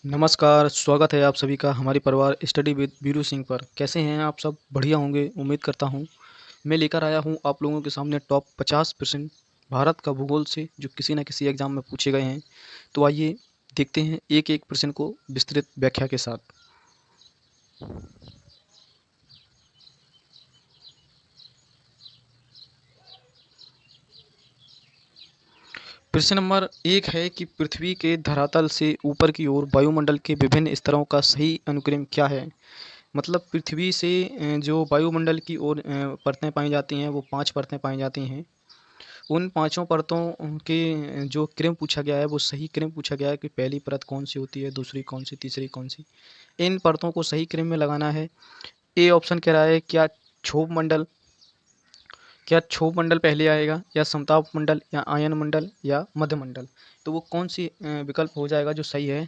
नमस्कार, स्वागत है आप सभी का हमारे परिवार स्टडी विद वीरू सिंह पर। कैसे हैं आप सब? बढ़िया होंगे, उम्मीद करता हूँ। मैं लेकर आया हूँ आप लोगों के सामने टॉप 50% भारत का भूगोल से जो किसी न किसी एग्ज़ाम में पूछे गए हैं। तो आइए देखते हैं एक-एक प्रश्न को विस्तृत व्याख्या के साथ। प्रश्न नंबर 1 है कि पृथ्वी के धरातल से ऊपर की ओर वायुमंडल के विभिन्न स्तरों का सही अनुक्रम क्या है? मतलब पृथ्वी से जो वायुमंडल की ओर परतें पाई जाती हैं, वो 5 परतें पाई जाती हैं। उन पाँचों परतों के जो क्रम पूछा गया है, वो सही क्रम पूछा गया है कि पहली परत कौन-सी होती है, दूसरी कौन-सी, तीसरी कौन-सी। इन परतों को सही क्रम में लगाना है। ए ऑप्शन कह रहा है क्या क्षोभ मंडल पहले आएगा या समताप मंडल या आयन मंडल या मध्य मंडल? तो वो कौन-सी विकल्प हो जाएगा जो सही है?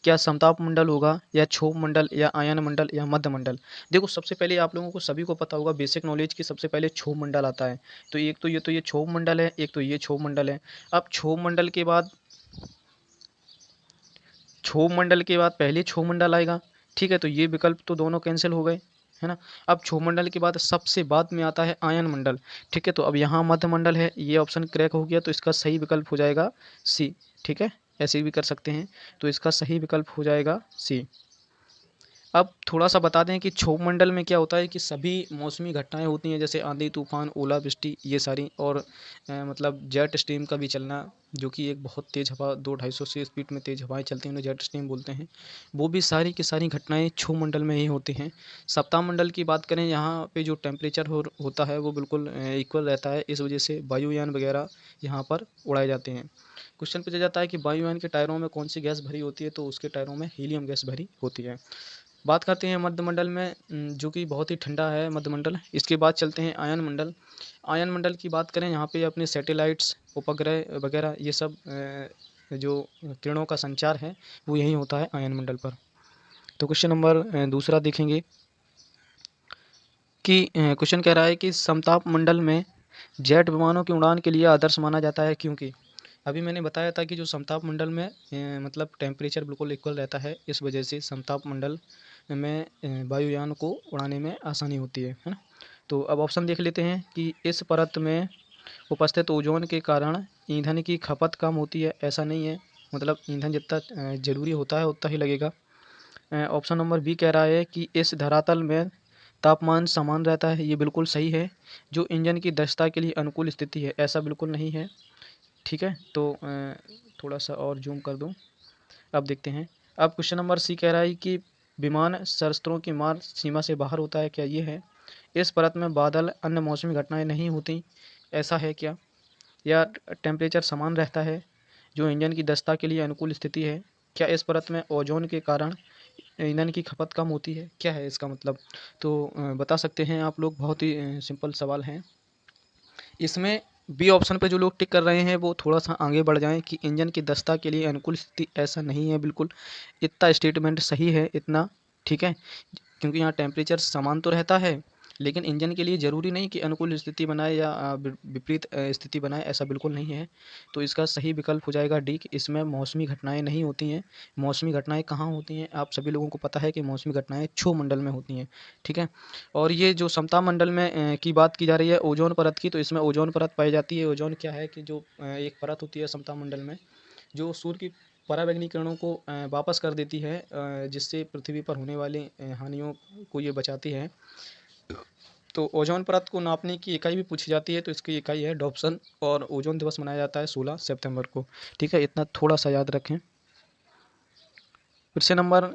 क्या समताप मंडल होगा या क्षोभ मंडल या आयन मंडल या मध्य मंडल? देखो सबसे पहले आप लोगों को सभी को पता होगा बेसिक नॉलेज की सबसे पहले क्षोभ मंडल आता है। तो एक तो ये क्षोभ मंडल है, एक तो ये क्षोभ मंडल है। अब क्षोभ मंडल के बाद पहले क्षोभ मंडल आएगा, ठीक है? तो ये विकल्प तो दोनों कैंसिल हो गए, है ना? अब क्षोभ मंडल के बाद सबसे बाद में आता है आयन मंडल, ठीक है? तो अब यहाँ मध्य मंडल है, ये ऑप्शन क्रैक हो गया तो इसका सही विकल्प हो जाएगा सी, ठीक है? ऐसे भी कर सकते हैं, तो इसका सही विकल्प हो जाएगा सी। अब थोड़ा-सा बता दें कि क्षोभ मंडल में क्या होता है कि सभी मौसमी घटनाएँ होती हैं, जैसे आंधी, तूफ़ान, ओलावृष्टि ये सारी और मतलब जेट स्ट्रीम का भी चलना, जो कि एक बहुत तेज़ हवा 2-250 से स्पीड में तेज़ हवाएँ चलती हैं, उन्हें जेट स्ट्रीम बोलते हैं। वो भी सारी की सारी घटनाएँ क्षोभ मंडल में ही होती हैं। सप्ताह मंडल की बात करें, यहाँ पे जो टेम्परेचर होता है वो बिल्कुल इक्वल रहता है, इस वजह से वायुयान वगैरह यहाँ पर उड़ाए जाते हैं। क्वेश्चन पूछा जाता है कि वायुयान के टायरों में कौन-सी गैस भरी होती है? तो उसके टायरों में हीलियम गैस भरी होती है। बात करते हैं मध्यमंडल में, जो कि बहुत ही ठंडा है मध्यमंडल। इसके बाद चलते हैं आयन मंडल। आयन मंडल की बात करें, यहाँ पे अपने सैटेलाइट्स, उपग्रह वगैरह ये सब जो किरणों का संचार है वो यहीं होता है आयन मंडल पर। तो क्वेश्चन नंबर दूसरा देखेंगे कि क्वेश्चन कह रहा है कि समताप मंडल में जेट विमानों की उड़ान के लिए आदर्श माना जाता है क्योंकि अभी मैंने बताया था कि जो समताप मंडल में मतलब टेम्परेचर बिल्कुल इक्वल रहता है, इस वजह से समताप मंडल में वायुयान को उड़ाने में आसानी होती है ना? तो अब ऑप्शन देख लेते हैं कि इस परत में उपस्थित ओजोन के कारण ईंधन की खपत कम होती है, ऐसा नहीं है। मतलब ईंधन जितना ज़रूरी होता है उतना ही लगेगा। ऑप्शन नंबर बी कह रहा है कि इस धरातल में तापमान समान रहता है, ये बिल्कुल सही है। जो इंजन की दक्षता के लिए अनुकूल स्थिति है, ऐसा बिल्कुल नहीं है, ठीक है? तो थोड़ा-सा और ज़ूम कर दूँ, अब देखते हैं। अब क्वेश्चन नंबर सी कह रहा है कि विमान शस्त्रों की मार सीमा से बाहर होता है, क्या ये है? इस परत में बादल, अन्य मौसमी घटनाएँ नहीं होती, ऐसा है क्या? या टेम्परेचर समान रहता है, जो इंजन की दक्षता के लिए अनुकूल स्थिति है? क्या इस परत में ओजोन के कारण ईंधन की खपत कम होती है? क्या है इसका मतलब? तो बता सकते हैं आप लोग, बहुत ही सिंपल सवाल है। इसमें बी ऑप्शन पे जो लोग टिक कर रहे हैं वो थोड़ा-सा आगे बढ़ जाएँ कि इंजन की दक्षता के लिए अनुकूल स्थिति, ऐसा नहीं है बिल्कुल। इतना स्टेटमेंट सही है, इतना, ठीक है? क्योंकि यहाँ टेम्परेचर समान तो रहता है, लेकिन इंजन के लिए ज़रूरी नहीं कि अनुकूल स्थिति बनाए या विपरीत स्थिति बनाए, ऐसा बिल्कुल नहीं है। तो इसका सही विकल्प हो जाएगा डी कि इसमें मौसमी घटनाएँ नहीं होती हैं। मौसमी घटनाएँ कहाँ होती हैं? आप सभी लोगों को पता है कि मौसमी घटनाएँ क्षोभ मंडल में होती हैं, ठीक है? और ये जो समताप मंडल में की बात की जा रही है ओज़ोन परत की, तो इसमें ओज़ोन परत पाई जाती है। ओज़ोन क्या है कि जो एक परत होती है समताप मंडल में, जो सूर्य की पराबैंगनी किरणों को वापस कर देती है, जिससे पृथ्वी पर होने वाली हानियों को ये बचाती है। तो ओजोन परत को नापने की इकाई भी पूछी जाती है, तो इसकी इकाई है डॉप्सन, और ओजोन दिवस मनाया जाता है 16 सितंबर को, ठीक है? इतना थोड़ा-सा याद रखें। प्रश्न नंबर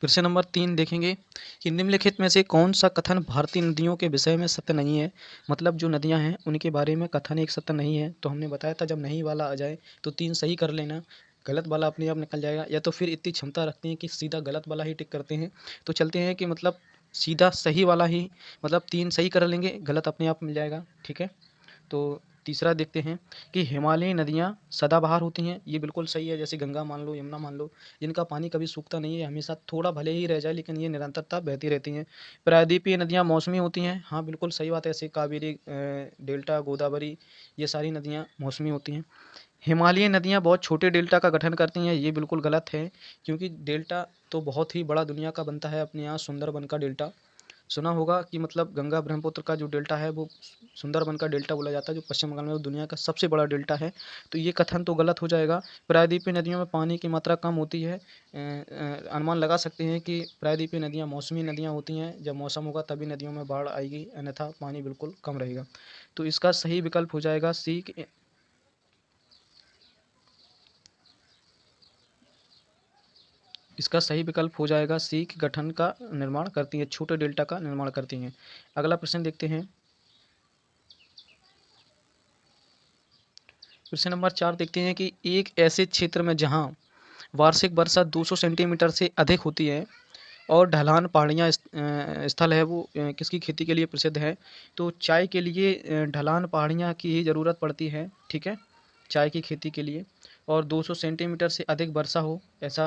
प्रश्न नंबर 3 देखेंगे कि निम्नलिखित में से कौन-सा कथन भारतीय नदियों के विषय में सत्य नहीं है? मतलब जो नदियाँ हैं, उनके बारे में कथन एक सत्य नहीं है। तो हमने बताया था जब नहीं वाला आ जाए, तो 3 सही कर लेना, गलत वाला अपने आप निकल जाएगा, या तो फिर इतनी क्षमता रखते हैं कि सीधा गलत वाला ही टिक करते हैं। तो चलते हैं कि मतलब सीधा सही वाला ही, मतलब 3 सही कर लेंगे, गलत अपने आप मिल जाएगा, ठीक है? तो तीसरा देखते हैं कि हिमालयी नदियाँ सदाबहार होती हैं। ये बिल्कुल सही है, जैसे गंगा मान लो, यमुना मान लो, जिनका पानी कभी सूखता नहीं है, हमेशा थोड़ा भले ही रह जाए लेकिन ये निरंतरता बहती रहती हैं। प्रायद्वीपीय नदियाँ मौसमी होती हैं। हाँ, बिल्कुल सही बात है, ऐसे कावेरी, डेल्टा, गोदावरी, ये सारी नदियाँ मौसमी होती हैं। हिमालयी नदियाँ बहुत छोटे डेल्टा का गठन करती हैं। ये बिल्कुल गलत है, क्योंकि डेल्टा तो बहुत ही बड़ा दुनिया का बनता है। अपने यहाँ सुंदरबन का डेल्टा सुना होगा कि मतलब गंगा ब्रह्मपुत्र का जो डेल्टा है वो सुंदरबन का डेल्टा बोला जाता है, जो पश्चिम बंगाल में वो दुनिया का सबसे बड़ा डेल्टा है। तो ये कथन तो गलत हो जाएगा। प्रायद्वीपीय नदियों में पानी की मात्रा कम होती है। अनुमान लगा सकते हैं कि प्रायद्वीपीय नदियाँ मौसमी नदियाँ होती हैं। जब मौसम होगा तभी नदियों में बाढ़ आएगी, अन्यथा पानी बिल्कुल कम रहेगा। तो इसका सही विकल्प हो जाएगा सी। इसका सही विकल्प हो जाएगा सी, कि गठन का निर्माण करती है, छोटे डेल्टा का निर्माण करती हैं। अगला प्रश्न देखते हैं। प्रश्न नंबर 4 देखते हैं कि एक ऐसे क्षेत्र में जहां वार्षिक वर्षा 200 सेंटीमीटर से अधिक होती है और ढलान पहाड़ियाँ स्थल है, वो किसकी खेती के लिए प्रसिद्ध है? तो चाय के लिए ढलान पहाड़ियाँ की ही ज़रूरत पड़ती है, ठीक है? चाय की खेती के लिए, और 200 सेंटीमीटर से अधिक वर्षा हो, ऐसा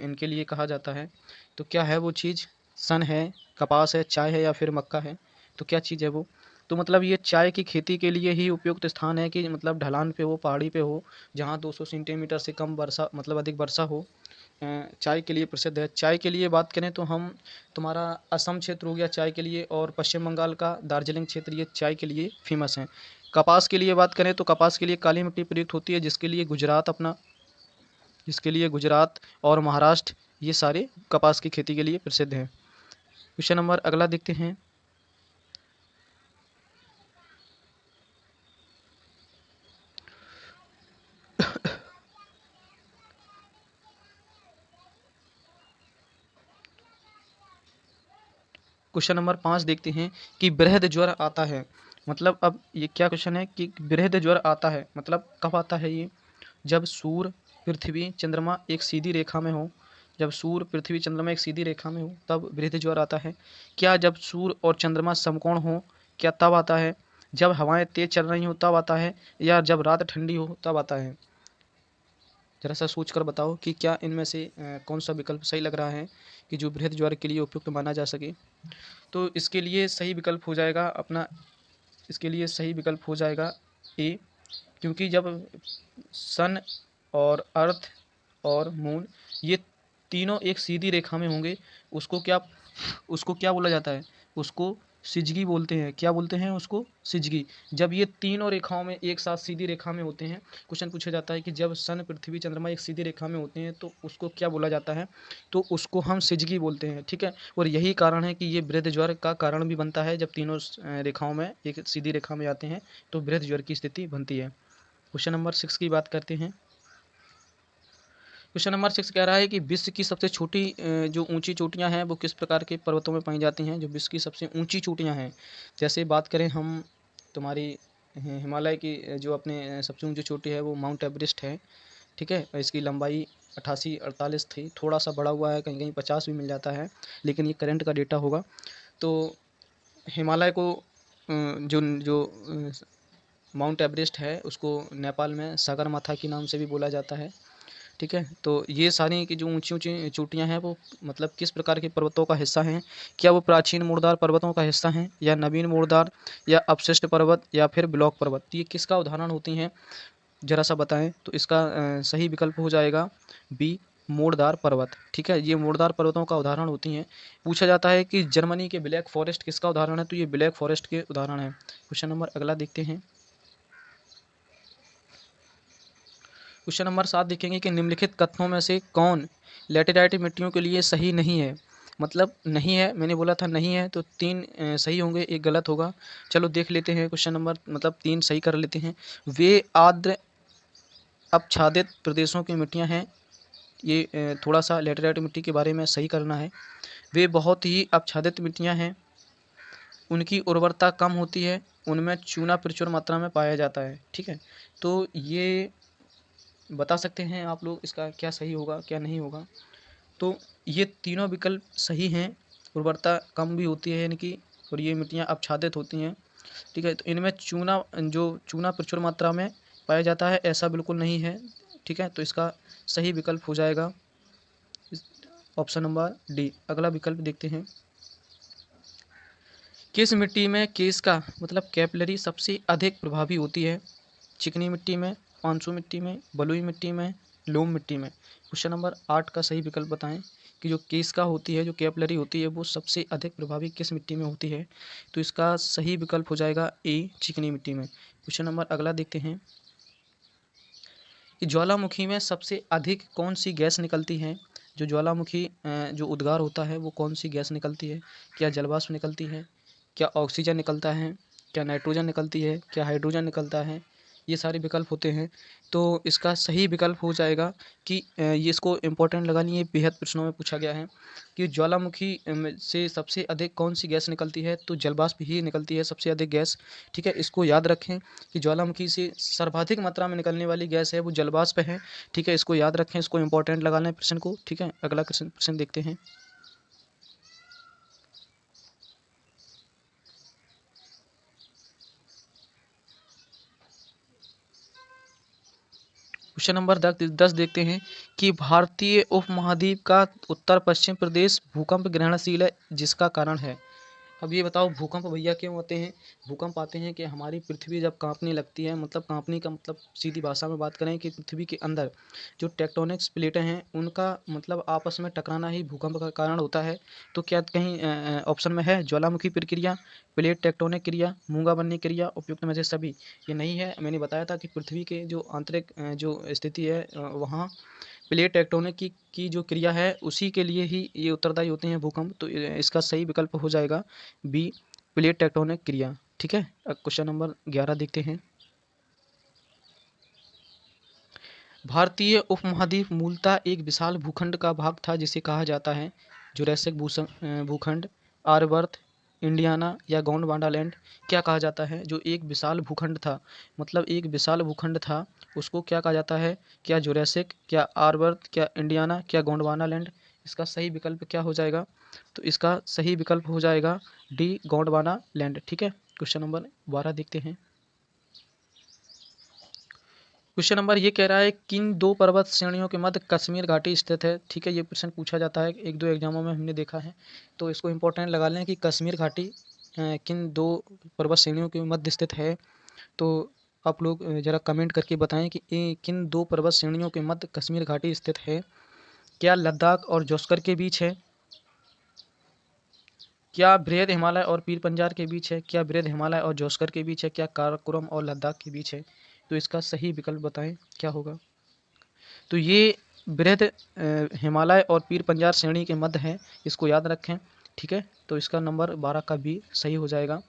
इनके लिए कहा जाता है। तो क्या है वो चीज़? सन है, कपास है, चाय है, या फिर मक्का है? तो क्या चीज़ है वो? तो मतलब ये चाय की खेती के लिए ही उपयुक्त स्थान है, कि मतलब ढलान पे हो, पहाड़ी पे हो, जहाँ 200 सेंटीमीटर से कम वर्षा, मतलब अधिक वर्षा हो। चाय के लिए प्रसिद्ध है। चाय के लिए बात करें तो हम, तुम्हारा असम क्षेत्र हो गया चाय के लिए, और पश्चिम बंगाल का दार्जिलिंग क्षेत्र, ये चाय के लिए फेमस हैं। कपास के लिए बात करें तो कपास के लिए काली मिट्टी प्रयुक्त होती है, जिसके लिए गुजरात और महाराष्ट्र, ये सारे कपास की खेती के लिए प्रसिद्ध हैं। क्वेश्चन नंबर अगला देखते हैं। क्वेश्चन नंबर 5 देखते हैं कि बृहद ज्वर आता है, मतलब अब ये क्या क्वेश्चन है कि बृहद ज्वर आता है मतलब कब आता है ये? जब सूर्य, पृथ्वी, चंद्रमा एक सीधी रेखा में हो। जब सूर्य, पृथ्वी, चंद्रमा एक सीधी रेखा में हो तब बृहद ज्वर आता है। क्या जब सूर्य और चंद्रमा समकोण हो, क्या तब आता है? जब हवाएं तेज चल रही हो तब आता है, या जब रात ठंडी हो तब आता है? जरा सा सोच कर बताओ कि क्या इनमें से कौन सा विकल्प सही लग रहा है कि जो बृहद ज्वर के लिए उपयुक्त माना जा सके। तो इसके लिए सही विकल्प हो जाएगा अपना, इसके लिए सही विकल्प हो जाएगा ए, क्योंकि जब सन और अर्थ और मून, ये तीनों एक सीधी रेखा में होंगे, उसको क्या उसको क्या बोला जाता है? उसको सिजगी बोलते हैं। क्या बोलते हैं उसको? सिजगी। जब ये तीनों रेखाओं में एक साथ सीधी रेखा में होते हैं, क्वेश्चन पूछा जाता है कि जब सन, पृथ्वी, चंद्रमा एक सीधी रेखा में होते हैं तो उसको क्या बोला जाता है? तो उसको हम सिजगी बोलते हैं, ठीक है। और यही कारण है कि ये बृहद ज्वर का कारण भी बनता है। जब तीनों रेखाओं में एक सीधी रेखा में आते हैं तो बृहद ज्वर की स्थिति बनती है। क्वेश्चन नंबर 6 की बात करते हैं। क्वेश्चन नंबर 6 कह रहा है कि विश्व की सबसे छोटी जो ऊंची चोटियां हैं वो किस प्रकार के पर्वतों में पाई जाती हैं? जो विश्व की सबसे ऊंची चोटियां हैं, जैसे बात करें हम, तुम्हारी हिमालय की जो अपने सबसे ऊंची चोटी है वो माउंट एवरेस्ट है, ठीक है। और इसकी लंबाई 88-48 थी, थोड़ा सा बढ़ा हुआ है, कहीं कहीं 50 भी मिल जाता है, लेकिन ये करंट का डेटा होगा। तो हिमालय को जो जो माउंट एवरेस्ट है उसको नेपाल में सगरमाथा के नाम से भी बोला जाता है, ठीक है। तो ये सारी की जो ऊंची ऊंची चोटियां हैं वो मतलब किस प्रकार के पर्वतों का हिस्सा हैं? क्या वो प्राचीन मूर्धार पर्वतों का हिस्सा हैं, या नवीन मूर्धार, या अपशिष्ट पर्वत, या फिर ब्लॉक पर्वत? ये किसका उदाहरण होती हैं, जरा सा बताएं। तो इसका सही विकल्प हो जाएगा बी, मूर्धार पर्वत, ठीक है। ये मूर्धार पर्वतों का उदाहरण होती हैं। पूछा जाता है कि जर्मनी के ब्लैक फॉरेस्ट किसका उदाहरण है? तो ये ब्लैक फॉरेस्ट के उदाहरण है। क्वेश्चन नंबर अगला देखते हैं। क्वेश्चन नंबर 7 देखेंगे कि निम्नलिखित कथनों में से कौन लैटेराइट मिट्टियों के लिए सही नहीं है? मतलब नहीं है, मैंने बोला था नहीं है, तो 3 सही होंगे, एक गलत होगा। चलो देख लेते हैं क्वेश्चन नंबर, मतलब 3 सही कर लेते हैं। वे आर्द्र आच्छादित प्रदेशों की मिट्टियाँ हैं। ये थोड़ा सा लैटेराइट मिट्टी के बारे में सही करना है। वे बहुत ही आच्छादित मिट्टियाँ हैं, उनकी उर्वरता कम होती है, उनमें चूना प्रचुर मात्रा में पाया जाता है, ठीक है। तो ये बता सकते हैं आप लोग इसका क्या सही होगा क्या नहीं होगा? तो ये तीनों विकल्प सही हैं। उर्वरता कम भी होती है इनकी, और ये मिट्टियाँ आच्छादित होती हैं, ठीक है। तो इनमें चूना प्रचुर मात्रा में पाया जाता है, ऐसा बिल्कुल नहीं है। ठीक है, तो इसका सही विकल्प हो जाएगा ऑप्शन नंबर डी। अगला विकल्प देखते हैं। किस मिट्टी में केश का मतलब कैपिलरी सबसे अधिक प्रभावी होती है? चिकनी मिट्टी में, पाँचू मिट्टी में, बलुई मिट्टी में, लोम मिट्टी में। क्वेश्चन नंबर 8 का सही विकल्प बताएं कि जो केश का होती है, जो कैपिलरी होती है, वो सबसे अधिक प्रभावी किस मिट्टी में होती है? तो इसका सही विकल्प हो जाएगा ए, चिकनी मिट्टी में। क्वेश्चन नंबर अगला देखते हैं कि ज्वालामुखी में सबसे अधिक कौन सी गैस निकलती है? जो ज्वालामुखी जो उद्गार होता है वो कौन सी गैस निकलती है? क्या जलवाष्प निकलती है? क्या ऑक्सीजन निकलता है? क्या नाइट्रोजन निकलती है? क्या हाइड्रोजन निकलता है? ये सारे विकल्प होते हैं। तो इसका सही विकल्प हो जाएगा कि ये इसको इम्पोर्टेंट लगा लिए, बेहद प्रश्नों में पूछा गया है कि ज्वालामुखी में से सबसे अधिक कौन सी गैस निकलती है? तो जलवाष्प ही निकलती है सबसे अधिक गैस। ठीक है, इसको याद रखें कि ज्वालामुखी से सर्वाधिक मात्रा में निकलने वाली गैस है वो जलवाष्प है। ठीक है, इसको याद रखें, इसको इम्पोर्टेंट लगा लें प्रश्न को। ठीक है, अगला प्रश्न देखते हैं। क्वेश्चन नंबर 10 देखते हैं कि भारतीय उपमहाद्वीप का उत्तर पश्चिम प्रदेश भूकंप ग्रहणशील है, जिसका कारण है। अब ये बताओ भूकंप भैया क्यों होते हैं? भूकंप आते हैं कि हमारी पृथ्वी जब कांपने लगती है, मतलब कांपने का मतलब सीधी भाषा में बात करें कि पृथ्वी के अंदर जो टेक्टोनिक्स प्लेटें हैं उनका मतलब आपस में टकराना ही भूकंप का कारण होता है। तो क्या कहीं ऑप्शन में है ज्वालामुखी प्रक्रिया, प्लेट टेक्टोनिक क्रिया, मूंगा बनने क्रिया, उपयुक्त में से सभी? ये नहीं है। मैंने बताया था कि पृथ्वी के जो आंतरिक जो स्थिति है वहाँ प्लेट टेक्टोनिक की जो क्रिया है उसी के लिए ही ये उत्तरदायी होते हैं भूकंप। तो इसका सही विकल्प हो जाएगा बी, प्लेट टेक्टोनिक क्रिया। ठीक है, अब क्वेश्चन नंबर 11 देखते हैं। भारतीय उपमहाद्वीप मूलतः एक विशाल भूखंड का भाग था जिसे कहा जाता है जुरैसिक भूखंड, आर्यवर्त, इंडियाना या गोंडवाना लैंड। क्या कहा जाता है? जो एक विशाल भूखंड था, मतलब एक विशाल भूखंड था, उसको क्या कहा जाता है? क्या जुरैसिक, क्या आर्यवर्त, क्या इंडियाना, क्या गोंडवाना लैंड? इसका सही विकल्प क्या हो जाएगा? तो इसका सही विकल्प हो जाएगा डी, गोंडवाना लैंड। ठीक है, क्वेश्चन नंबर 12 देखते हैं। क्वेश्चन नंबर ये कह रहा है किन दो पर्वत श्रेणियों के मध्य कश्मीर घाटी स्थित है? ठीक है, ये प्रश्न पूछा जाता है, एक दो एग्जामों में हमने देखा है। तो इसको इम्पोर्टेंट लगा लें कि कश्मीर घाटी किन दो पर्वत श्रेणियों के मध्य स्थित है? तो आप लोग ज़रा कमेंट करके बताएं कि किन दो पर्वत श्रेणियों के मध्य कश्मीर घाटी स्थित है? क्या लद्दाख और जोस्कर के बीच है? क्या बृहद हिमालय और पीर पंजाल के बीच है? क्या बृहद हिमालय और जोस्कर के बीच है? क्या काराकोरम और लद्दाख के बीच है? तो इसका सही विकल्प बताएं क्या होगा? तो ये बृहद हिमालय और पीर पंजाल श्रेणी के मध्य है, इसको याद रखें। ठीक है, तो इसका नंबर 12 का बी सही हो जाएगा।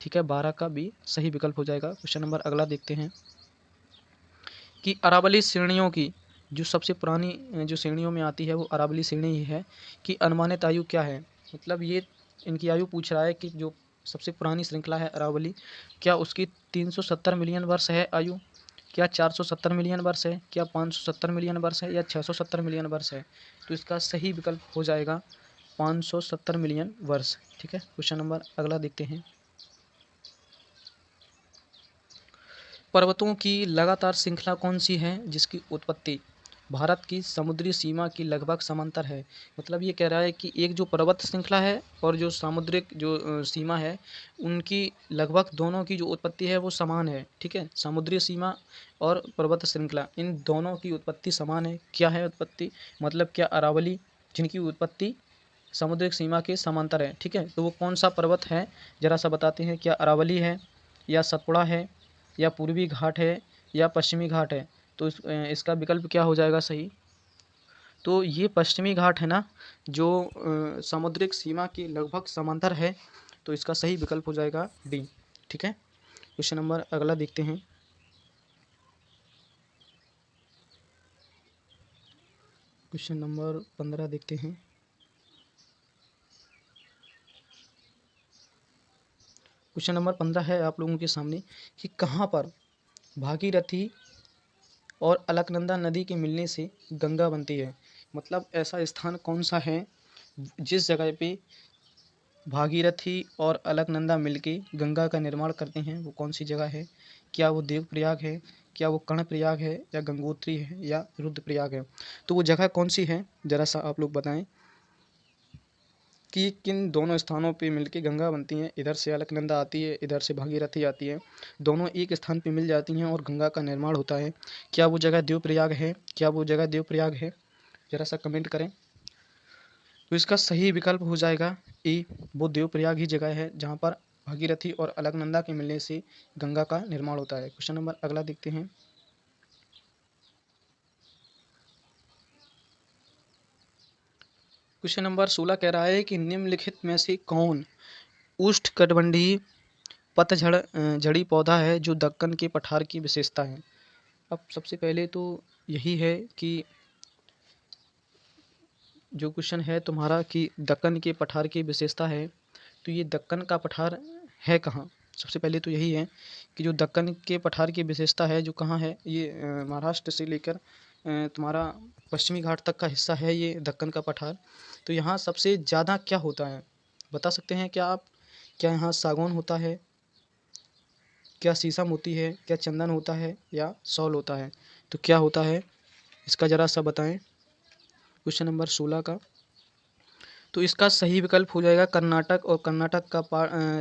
ठीक है, 12 का बी सही विकल्प हो जाएगा। क्वेश्चन नंबर अगला देखते हैं कि अरावली श्रेणियों की जो सबसे पुरानी जो श्रेणियों में आती है वो अरावली श्रेणी ही है कि अनुमानित आयु क्या है? मतलब ये इनकी आयु पूछ रहा है कि जो सबसे पुरानी श्रृंखला है अरावली, क्या उसकी 370 मिलियन वर्ष है आयु? क्या 470 मिलियन वर्ष है? क्या 570 मिलियन वर्ष है? या 670 मिलियन वर्ष है? तो इसका सही विकल्प हो जाएगा 570 मिलियन वर्ष। ठीक है, क्वेश्चन नंबर अगला देखते हैं। पर्वतों की लगातार श्रृंखला कौन सी है जिसकी उत्पत्ति भारत की समुद्री सीमा की लगभग समांतर है? मतलब ये कह रहा है कि एक जो पर्वत श्रृंखला है और जो सामुद्रिक जो सीमा है उनकी लगभग दोनों की जो उत्पत्ति है वो समान है। ठीक है, समुद्री सीमा और पर्वत श्रृंखला इन दोनों की उत्पत्ति समान है। क्या है उत्पत्ति? मतलब क्या अरावली जिनकी उत्पत्ति समुद्रिक सीमा के समांतर है। ठीक है, तो वो कौन सा पर्वत है जरा सा बताते हैं। क्या अरावली है, या सतपुड़ा है, या पूर्वी घाट है, या पश्चिमी घाट है? तो इसका विकल्प क्या हो जाएगा सही? तो ये पश्चिमी घाट है ना, जो समुद्रिक सीमा के लगभग समांतर है। तो इसका सही विकल्प हो जाएगा डी। ठीक है, क्वेश्चन नंबर अगला देखते हैं। क्वेश्चन नंबर 15 देखते हैं। क्वेश्चन नंबर 15 है आप लोगों के सामने कि कहाँ पर भागीरथी और अलकनंदा नदी के मिलने से गंगा बनती है? मतलब ऐसा स्थान कौन सा है जिस जगह पे भागीरथी और अलकनंदा मिलके गंगा का निर्माण करते हैं, वो कौन सी जगह है? क्या वो देवप्रयाग है, क्या वो कर्णप्रयाग है, या गंगोत्री है, या रुद्रप्रयाग है? तो वो जगह कौन सी है, ज़रा सा आप लोग बताएं कि किन दोनों स्थानों पे मिलके गंगा बनती है। इधर से अलकनंदा आती है, इधर से भागीरथी आती है, दोनों एक स्थान पे मिल जाती हैं और गंगा का निर्माण होता है। क्या वो जगह देवप्रयाग है? क्या वो जगह देवप्रयाग है? ज़रा सा कमेंट करें। तो इसका सही विकल्प हो जाएगा ए, वो देवप्रयाग ही जगह है जहाँ पर भागीरथी और अलकनंदा के मिलने से गंगा का निर्माण होता है। क्वेश्चन नंबर अगला देखते हैं। क्वेश्चन नंबर 16 कह रहा है कि निम्नलिखित में से कौन उष्णकटिबंधीय पतझड़ झड़ी पौधा है जो दक्कन के पठार की विशेषता है? अब सबसे पहले तो यही है कि जो क्वेश्चन है तुम्हारा कि दक्कन के पठार की विशेषता है, तो ये दक्कन का पठार है कहाँ? सबसे पहले तो यही है कि जो दक्कन के पठार की विशेषता है जो कहाँ है, ये महाराष्ट्र से लेकर तुम्हारा पश्चिमी घाट तक का हिस्सा है ये दक्कन का पठार। तो यहाँ सबसे ज़्यादा क्या होता है, बता सकते हैं क्या आप? क्या यहाँ सागौन होता है, क्या शीशम होती है, क्या चंदन होता है, या सौल होता है? तो क्या होता है इसका ज़रा सा बताएं क्वेश्चन नंबर 16 का। तो इसका सही विकल्प हो जाएगा कर्नाटक। और कर्नाटक का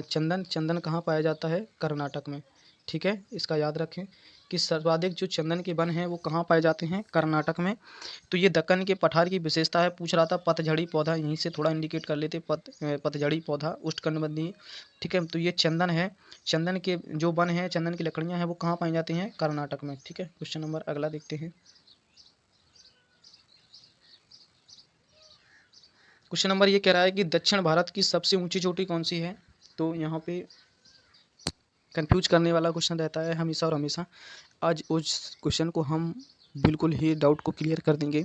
चंदन, चंदन कहाँ पाया जाता है? कर्नाटक में। ठीक है, इसका याद रखें कि सर्वाधिक जो चंदन के वन हैं वो कहाँ पाए जाते हैं? कर्नाटक में। तो ये दक्कन के पठार की विशेषता है। पूछ रहा था पतझड़ी पौधा, यहीं से थोड़ा इंडिकेट कर लेते, पतझड़ी पौधा उष्णकटिबंधीय। ठीक है, तो ये चंदन है। चंदन के जो वन है, चंदन की लकड़ियाँ हैं वो कहाँ पाई जाती हैं? कर्नाटक में। ठीक है, क्वेश्चन नंबर अगला देखते हैं। क्वेश्चन नंबर ये कह रहा है कि दक्षिण भारत की सबसे ऊंची चोटी कौन सी है? तो यहाँ पे कंफ्यूज करने वाला क्वेश्चन रहता है हमेशा और हमेशा। आज उस क्वेश्चन को हम बिल्कुल ही डाउट को क्लियर कर देंगे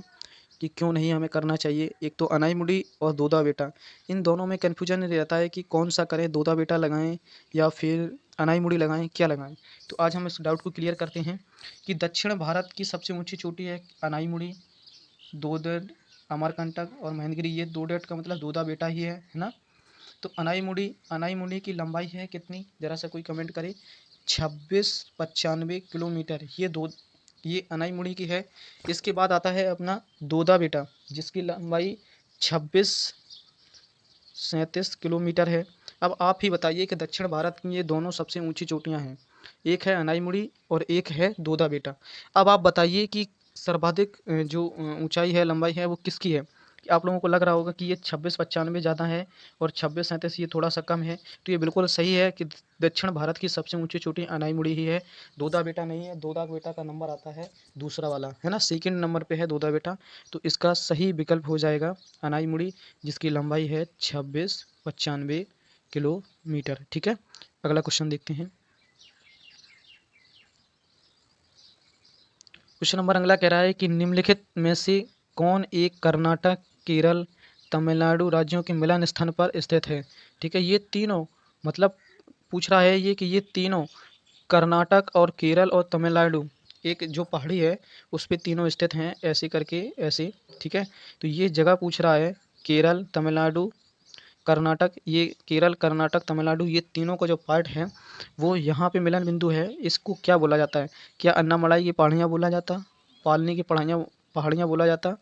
कि क्यों नहीं हमें करना चाहिए। एक तो अनाईमुड़ी और दोदा बेटा, इन दोनों में कन्फ्यूजन रहता है कि कौन सा करें, दोदा बेटा लगाएं या फिर अनाईमुड़ी लगाएं, क्या लगाएं। तो आज हम इस डाउट को क्लियर करते हैं कि दक्षिण भारत की सबसे ऊंची चोटी है अनाईमुड़ी, दोदड़, अमरकंटक और महेंद्रगिरी। ये दोदड़ का मतलब दोदा बेटा ही है ना। तो अनाईमुड़ी की लंबाई है कितनी, ज़रा सा कोई कमेंट करे। 2695 किलोमीटर ये अनाईमुड़ी की है। इसके बाद आता है अपना दोदा बेटा जिसकी लंबाई 2637 किलोमीटर है। अब आप ही बताइए कि दक्षिण भारत की ये दोनों सबसे ऊंची चोटियां हैं, एक है अनाईमुड़ी और एक है दोदा बेटा। अब आप बताइए कि सर्वाधिक जो ऊंचाई है, लंबाई है, वो किसकी है? कि आप लोगों को लग रहा होगा कि ये 2695 ज़्यादा है और 2637 ये थोड़ा सा कम है। तो ये बिल्कुल सही है कि दक्षिण भारत की सबसे ऊंची चोटी अनाईमुड़ी ही है, दोदा बेटा नहीं है। दोदा बेटा का नंबर आता है दूसरा वाला, है ना, सेकंड नंबर पे है दोदा बेटा। तो इसका सही विकल्प हो जाएगा अनाईमुड़ी जिसकी लंबाई है 2695 किलोमीटर। ठीक है, अगला क्वेश्चन देखते हैं। क्वेश्चन नंबर अगला कह रहा है कि निम्नलिखित में से कौन एक कर्नाटक, केरल, तमिलनाडु राज्यों के मिलन स्थान पर स्थित है? ठीक है, ये तीनों मतलब पूछ रहा है ये कि ये तीनों कर्नाटक और केरल और तमिलनाडु एक जो पहाड़ी है उस पे तीनों स्थित हैं, ऐसे करके ऐसे। ठीक है, तो ये जगह पूछ रहा है केरल, तमिलनाडु, कर्नाटक। ये केरल, कर्नाटक, तमिलनाडु ये तीनों का जो पार्ट है वो यहाँ पे मिलन बिंदु है। इसको क्या बोला जाता है? क्या अन्नामलाई की पहाड़ियाँ बोला जाता, पालनी की पहाड़ियाँ पहाड़ियाँ बोला जाता,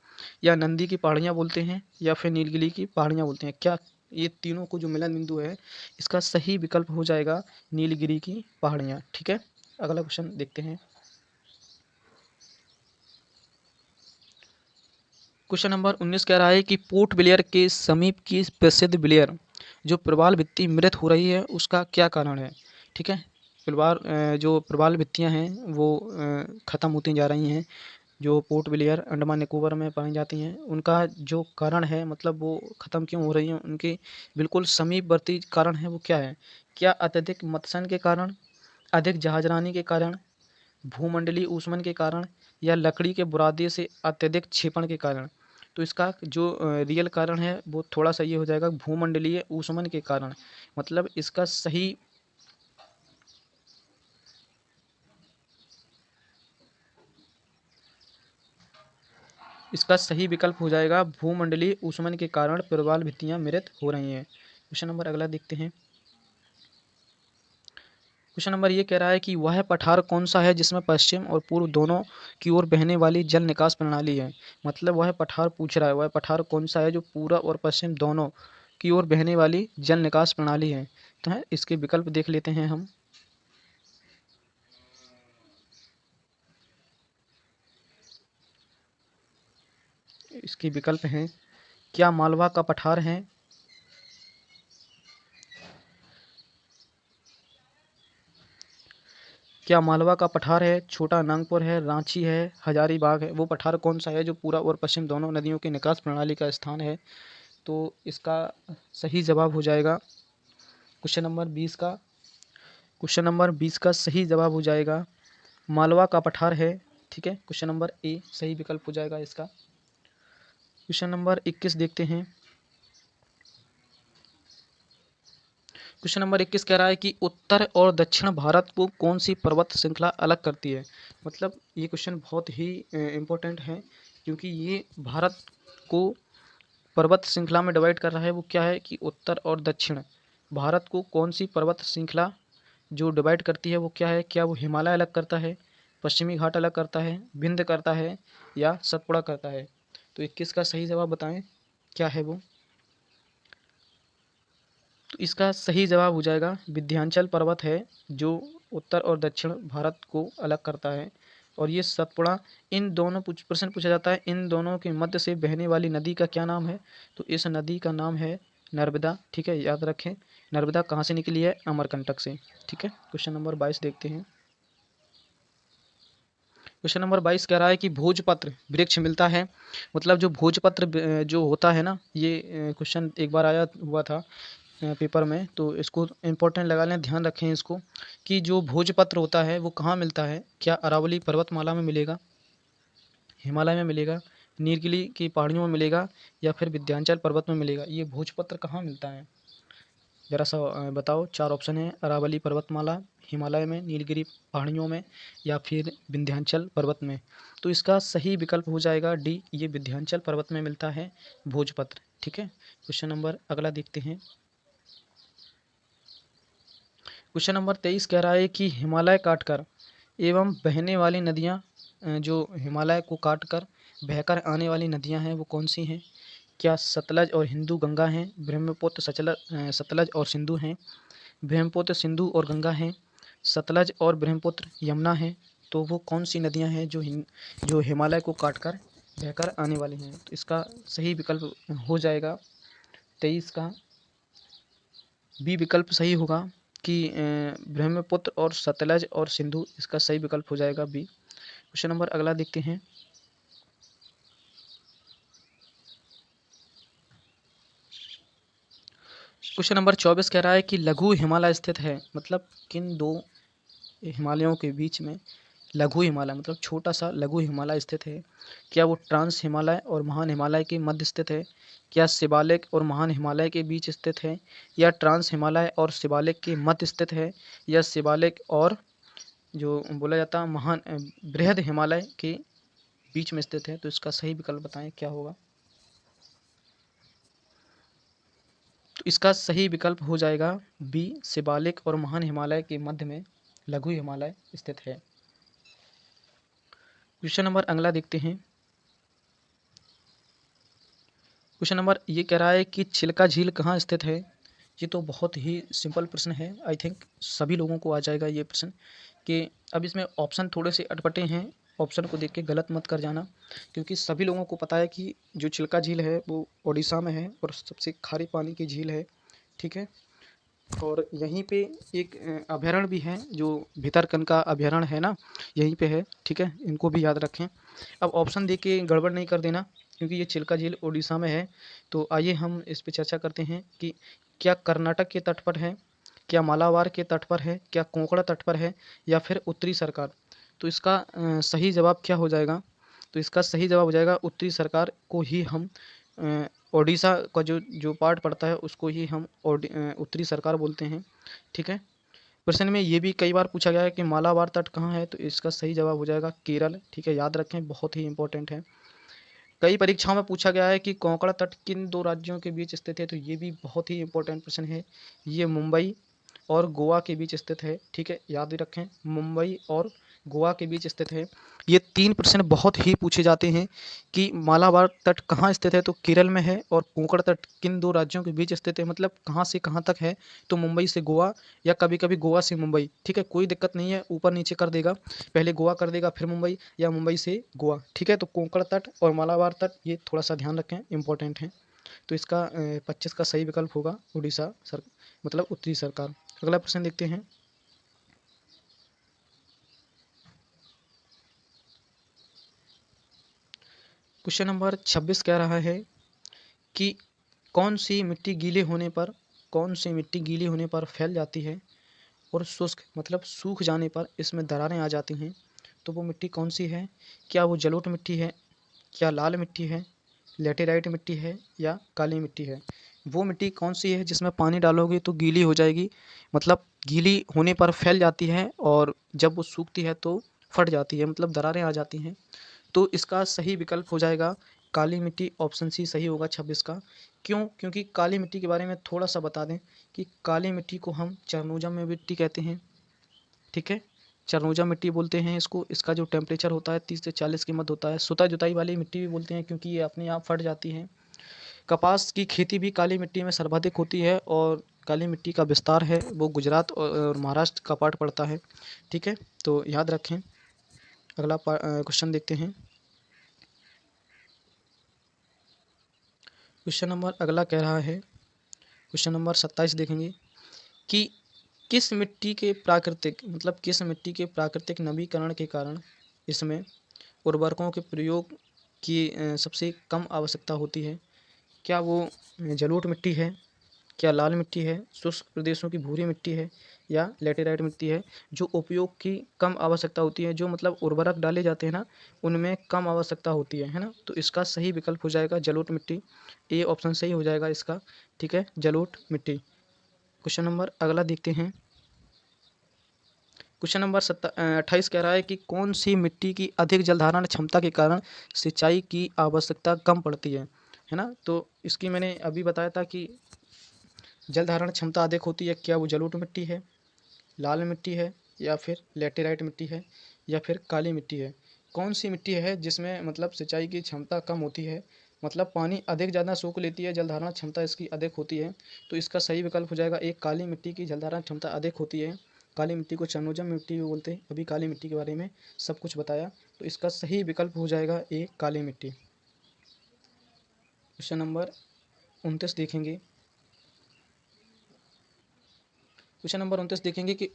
या नंदी की पहाड़ियाँ बोलते हैं, या फिर नीलगिरी की पहाड़ियाँ बोलते हैं? क्या ये तीनों को जो मिलन बिंदु है इसका सही विकल्प हो जाएगा नीलगिरी की पहाड़ियाँ। ठीक है, अगला क्वेश्चन देखते हैं। क्वेश्चन नंबर 19 कह रहा है कि पोर्ट ब्लेयर के समीप की प्रसिद्ध ब्लेयर जो प्रवाल भित्ति मृत हो रही है उसका क्या कारण है? ठीक है, जो प्रवाल भित्तियाँ हैं वो ख़त्म होती जा रही हैं, जो पोर्ट ब्लेयर अंडमान निकोबार में पाई जाती हैं, उनका जो कारण है मतलब वो ख़त्म क्यों हो रही हैं, उनके बिल्कुल समीपवर्ती कारण है वो क्या है? क्या अत्यधिक मतसन के कारण, अधिक जहाजरानी के कारण, भूमंडलीय ऊष्मन के कारण, या लकड़ी के बुरादे से अत्यधिक क्षेपण के कारण? तो इसका जो रियल कारण है वो थोड़ा सा ये हो जाएगा भूमंडलीय ऊष्मन के कारण। मतलब इसका सही विकल्प हो जाएगा भूमंडलीय ऊष्मन के कारण प्रवाल भित्तियां मृत हो रही हैं। क्वेश्चन नंबर अगला देखते हैं। क्वेश्चन नंबर ये कह रहा है कि वह पठार कौन सा है जिसमें पश्चिम और पूर्व दोनों की ओर बहने वाली जल निकास प्रणाली है। मतलब वह पठार पूछ रहा है, वह पठार कौन सा है जो पूर्व और पश्चिम दोनों की ओर बहने वाली जल निकास प्रणाली है। तो है इसके विकल्प देख लेते हैं हम। इसके विकल्प हैं, क्या मालवा का पठार है, क्या मालवा का पठार है, छोटा नागपुर है, रांची है, हजारीबाग है। वो पठार कौन सा है जो पूर्व और पश्चिम दोनों नदियों की निकास प्रणाली का स्थान है। तो इसका सही जवाब हो जाएगा क्वेश्चन नंबर 20 का। क्वेश्चन नंबर 20 का सही जवाब हो जाएगा मालवा का पठार है। ठीक है, क्वेश्चन नंबर ए सही विकल्प हो जाएगा इसका। क्वेश्चन नंबर 21 देखते हैं। क्वेश्चन नंबर 21 कह रहा है कि उत्तर और दक्षिण भारत को कौन सी पर्वत श्रृंखला अलग करती है। मतलब ये क्वेश्चन बहुत ही इम्पोर्टेंट है, क्योंकि ये भारत को पर्वत श्रृंखला में डिवाइड कर रहा है। वो क्या है कि उत्तर और दक्षिण भारत को कौन सी पर्वत श्रृंखला जो डिवाइड करती है वो क्या है। क्या वो हिमालय अलग करता है, पश्चिमी घाट अलग करता है, विंध्य करता है, या सतपुड़ा करता है। तो 21 का सही जवाब बताएं क्या है वो। तो इसका सही जवाब हो जाएगा विंध्याचल पर्वत है, जो उत्तर और दक्षिण भारत को अलग करता है। और ये सतपुड़ा, इन दोनों प्रश्न पूछा जाता है, इन दोनों के मध्य से बहने वाली नदी का क्या नाम है। तो इस नदी का नाम है नर्मदा। ठीक है, याद रखें। नर्मदा कहाँ से निकली है, अमरकंटक से। ठीक है, क्वेश्चन नंबर 22 देखते हैं। क्वेश्चन नंबर 22 कह रहा है कि भोजपत्र वृक्ष मिलता है। मतलब जो भोजपत्र जो होता है ना, ये क्वेश्चन एक बार आया हुआ था पेपर में, तो इसको इम्पोर्टेंट लगा लें, ध्यान रखें इसको, कि जो भोजपत्र होता है वो कहाँ मिलता है। क्या अरावली पर्वतमाला में मिलेगा, हिमालय में मिलेगा, नीलगिरी की पहाड़ियों में मिलेगा, या फिर विंध्याचल पर्वत में मिलेगा। ये भोजपत्र कहाँ मिलता है, ज़रा सा बताओ। 4 ऑप्शन है, अरावली पर्वतमाला, हिमालय में, नीलगिरी पहाड़ियों में, या फिर विंध्याचल पर्वत में। तो इसका सही विकल्प हो जाएगा डी, ये विंध्याचल पर्वत में मिलता है भोजपत्र। ठीक है, क्वेश्चन नंबर अगला देखते हैं। क्वेश्चन नंबर 23 कह रहा है कि हिमालय काटकर एवं बहने वाली नदियाँ, जो हिमालय को काटकर बहकर आने वाली नदियाँ हैं वो कौन सी हैं। क्या सतलज और हिंदू गंगा हैं, ब्रह्मपुत्र सतलज और सिंधु हैं, ब्रह्मपुत्र सिंधु और गंगा हैं, सतलज और ब्रह्मपुत्र यमुना हैं। तो वो कौन सी नदियाँ हैं जो हिमालय को काटकर बहकर आने वाली हैं। तो इसका सही विकल्प हो जाएगा 23 का बी विकल्प सही होगा, कि ब्रह्मपुत्र और सतलज और सिंधु, इसका सही विकल्प हो जाएगा बी। क्वेश्चन नंबर अगला देखते हैं। क्वेश्चन नंबर 24 कह रहा है कि लघु हिमालय स्थित है। मतलब किन दो हिमालयों के बीच में लघु हिमालय, मतलब छोटा सा लघु हिमालय स्थित है। क्या वो ट्रांस हिमालय और महान हिमालय के मध्य स्थित है, क्या शिवालिक और महान हिमालय के बीच स्थित है, या ट्रांस हिमालय और शिवालिक के मध्य स्थित है, या शिवालिक और जो बोला जाता है महान बृहद हिमालय के बीच में स्थित है। तो इसका सही विकल्प बताएं क्या होगा। तो इसका सही विकल्प हो जाएगा बी, शिवालिक और महान हिमालय के मध्य में लघु हिमालय स्थित है। क्वेश्चन नंबर अगला देखते हैं। क्वेश्चन नंबर ये कह रहा है कि चिल्का झील कहाँ स्थित है। ये तो बहुत ही सिंपल प्रश्न है, आई थिंक सभी लोगों को आ जाएगा ये प्रश्न। कि अब इसमें ऑप्शन थोड़े से अटपटे हैं, ऑप्शन को देख के गलत मत कर जाना, क्योंकि सभी लोगों को पता है कि जो चिल्का झील है वो उड़ीसा में है और सबसे खारे पानी की झील है। ठीक है, और यहीं पे एक अभयारण्य भी है, जो भितरकनिका अभयारण्य है ना, यहीं पे है। ठीक है, इनको भी याद रखें। अब ऑप्शन दे के गड़बड़ नहीं कर देना, क्योंकि ये चिल्का झील उड़ीसा में है। तो आइए हम इस पे चर्चा करते हैं कि क्या कर्नाटक के तट पर है, क्या मालाबार के तट पर है, क्या कोंकण तट पर है, या फिर उत्तरी सरकार। तो इसका सही जवाब क्या हो जाएगा। तो इसका सही जवाब हो जाएगा उत्तरी सरकार को ही हम ओडिशा का जो जो पार्ट पड़ता है उसको ही हम उत्तरी सरकार बोलते हैं। ठीक है, प्रश्न में ये भी कई बार पूछा गया है कि मालाबार तट कहाँ है। तो इसका सही जवाब हो जाएगा केरल। ठीक है, याद रखें, बहुत ही इंपॉर्टेंट है। कई परीक्षाओं में पूछा गया है कि कोंकण तट किन दो राज्यों के बीच स्थित है, तो ये भी बहुत ही इंपॉर्टेंट प्रश्न है। ये मुंबई और गोवा के बीच स्थित है, ठीक है, याद रखें, मुंबई और गोवा के बीच स्थित है। ये 3 प्रश्न बहुत ही पूछे जाते हैं कि मालाबार तट कहाँ स्थित है, तो केरल में है, और कोंकण तट किन दो राज्यों के बीच स्थित है, मतलब कहाँ से कहाँ तक है, तो मुंबई से गोवा या कभी कभी गोवा से मुंबई, ठीक है, कोई दिक्कत नहीं है, ऊपर नीचे कर देगा, पहले गोवा कर देगा फिर मुंबई, या मुंबई से गोवा, ठीक है। तो कोंकण तट और मालाबार तट ये थोड़ा सा ध्यान रखें, इंपॉर्टेंट है। तो इसका 25 का सही विकल्प होगा उड़ीसा सर, मतलब उत्तरी सरकार। अगला प्रश्न देखते हैं। क्वेश्चन नंबर 26 कह रहा है कि कौन सी मिट्टी गीले होने पर, कौन सी मिट्टी गीली होने पर फैल जाती है और शुष्क मतलब सूख जाने पर इसमें दरारें आ जाती हैं, तो वो मिट्टी कौन सी है? क्या वो जलोढ़ मिट्टी है, क्या लाल मिट्टी है, लेटेराइट मिट्टी है, या काली मिट्टी है? वो मिट्टी कौन सी है जिसमें पानी डालोगे तो गीली हो जाएगी, मतलब गीली होने पर फैल जाती है, और जब वो सूखती है तो फट जाती है, मतलब दरारें आ जाती हैं। तो इसका सही विकल्प हो जाएगा काली मिट्टी, ऑप्शन सी सही होगा 26 का। क्यों? क्योंकि काली मिट्टी के बारे में थोड़ा सा बता दें कि काली मिट्टी को हम चरनोजा में मिट्टी कहते हैं, ठीक है, चरनोजा मिट्टी बोलते हैं इसको। इसका जो टेम्परेचर होता है 30 से 40 के मध्य होता है। सुता जुताई वाली मिट्टी भी बोलते हैं क्योंकि ये अपने आप फट जाती है। कपास की खेती भी काली मिट्टी में सर्वाधिक होती है, और काली मिट्टी का विस्तार है वो गुजरात और महाराष्ट्र का पार्ट पड़ता है, ठीक है, तो याद रखें। अगला क्वेश्चन देखते हैं। क्वेश्चन नंबर अगला कह रहा है, क्वेश्चन नंबर 27 देखेंगे कि किस मिट्टी के प्राकृतिक, मतलब किस मिट्टी के प्राकृतिक नवीकरण के कारण इसमें उर्वरकों के प्रयोग की सबसे कम आवश्यकता होती है? क्या वो जलोढ़ मिट्टी है, क्या लाल मिट्टी है, शुष्क प्रदेशों की भूरी मिट्टी है, या लेटेराइट मिट्टी है? जो उपयोग की कम आवश्यकता होती है, जो मतलब उर्वरक डाले जाते हैं ना, उनमें कम आवश्यकता होती है ना, तो इसका सही विकल्प हो जाएगा जलोढ़ मिट्टी। ए ऑप्शन सही हो जाएगा इसका, ठीक है, जलोढ़ मिट्टी। क्वेश्चन नंबर अगला देखते हैं। क्वेश्चन नंबर 28 कह रहा है कि कौन सी मिट्टी की अधिक जलधारण क्षमता के कारण सिंचाई की आवश्यकता कम पड़ती है ना? तो इसकी मैंने अभी बताया था कि जल धारण क्षमता अधिक होती है। क्या वो जलोढ़ मिट्टी है, लाल मिट्टी है, या फिर लेटेराइट मिट्टी है, या फिर काली मिट्टी है? कौन सी मिट्टी है जिसमें मतलब सिंचाई की क्षमता कम होती है, मतलब पानी अधिक ज़्यादा सोख लेती है, जल धारण क्षमता इसकी अधिक होती है? तो इसका सही विकल्प हो जाएगा एक, काली मिट्टी की जल धारण क्षमता अधिक होती है। काली मिट्टी को चरनोजम मिट्टी भी बोलते हैं। अभी काली मिट्टी के बारे में सब कुछ बताया, तो इसका सही विकल्प हो जाएगा ए, काली मिट्टी। क्वेश्चन नंबर 29 देखेंगे। क्वेश्चन नंबर 29 देखेंगे कि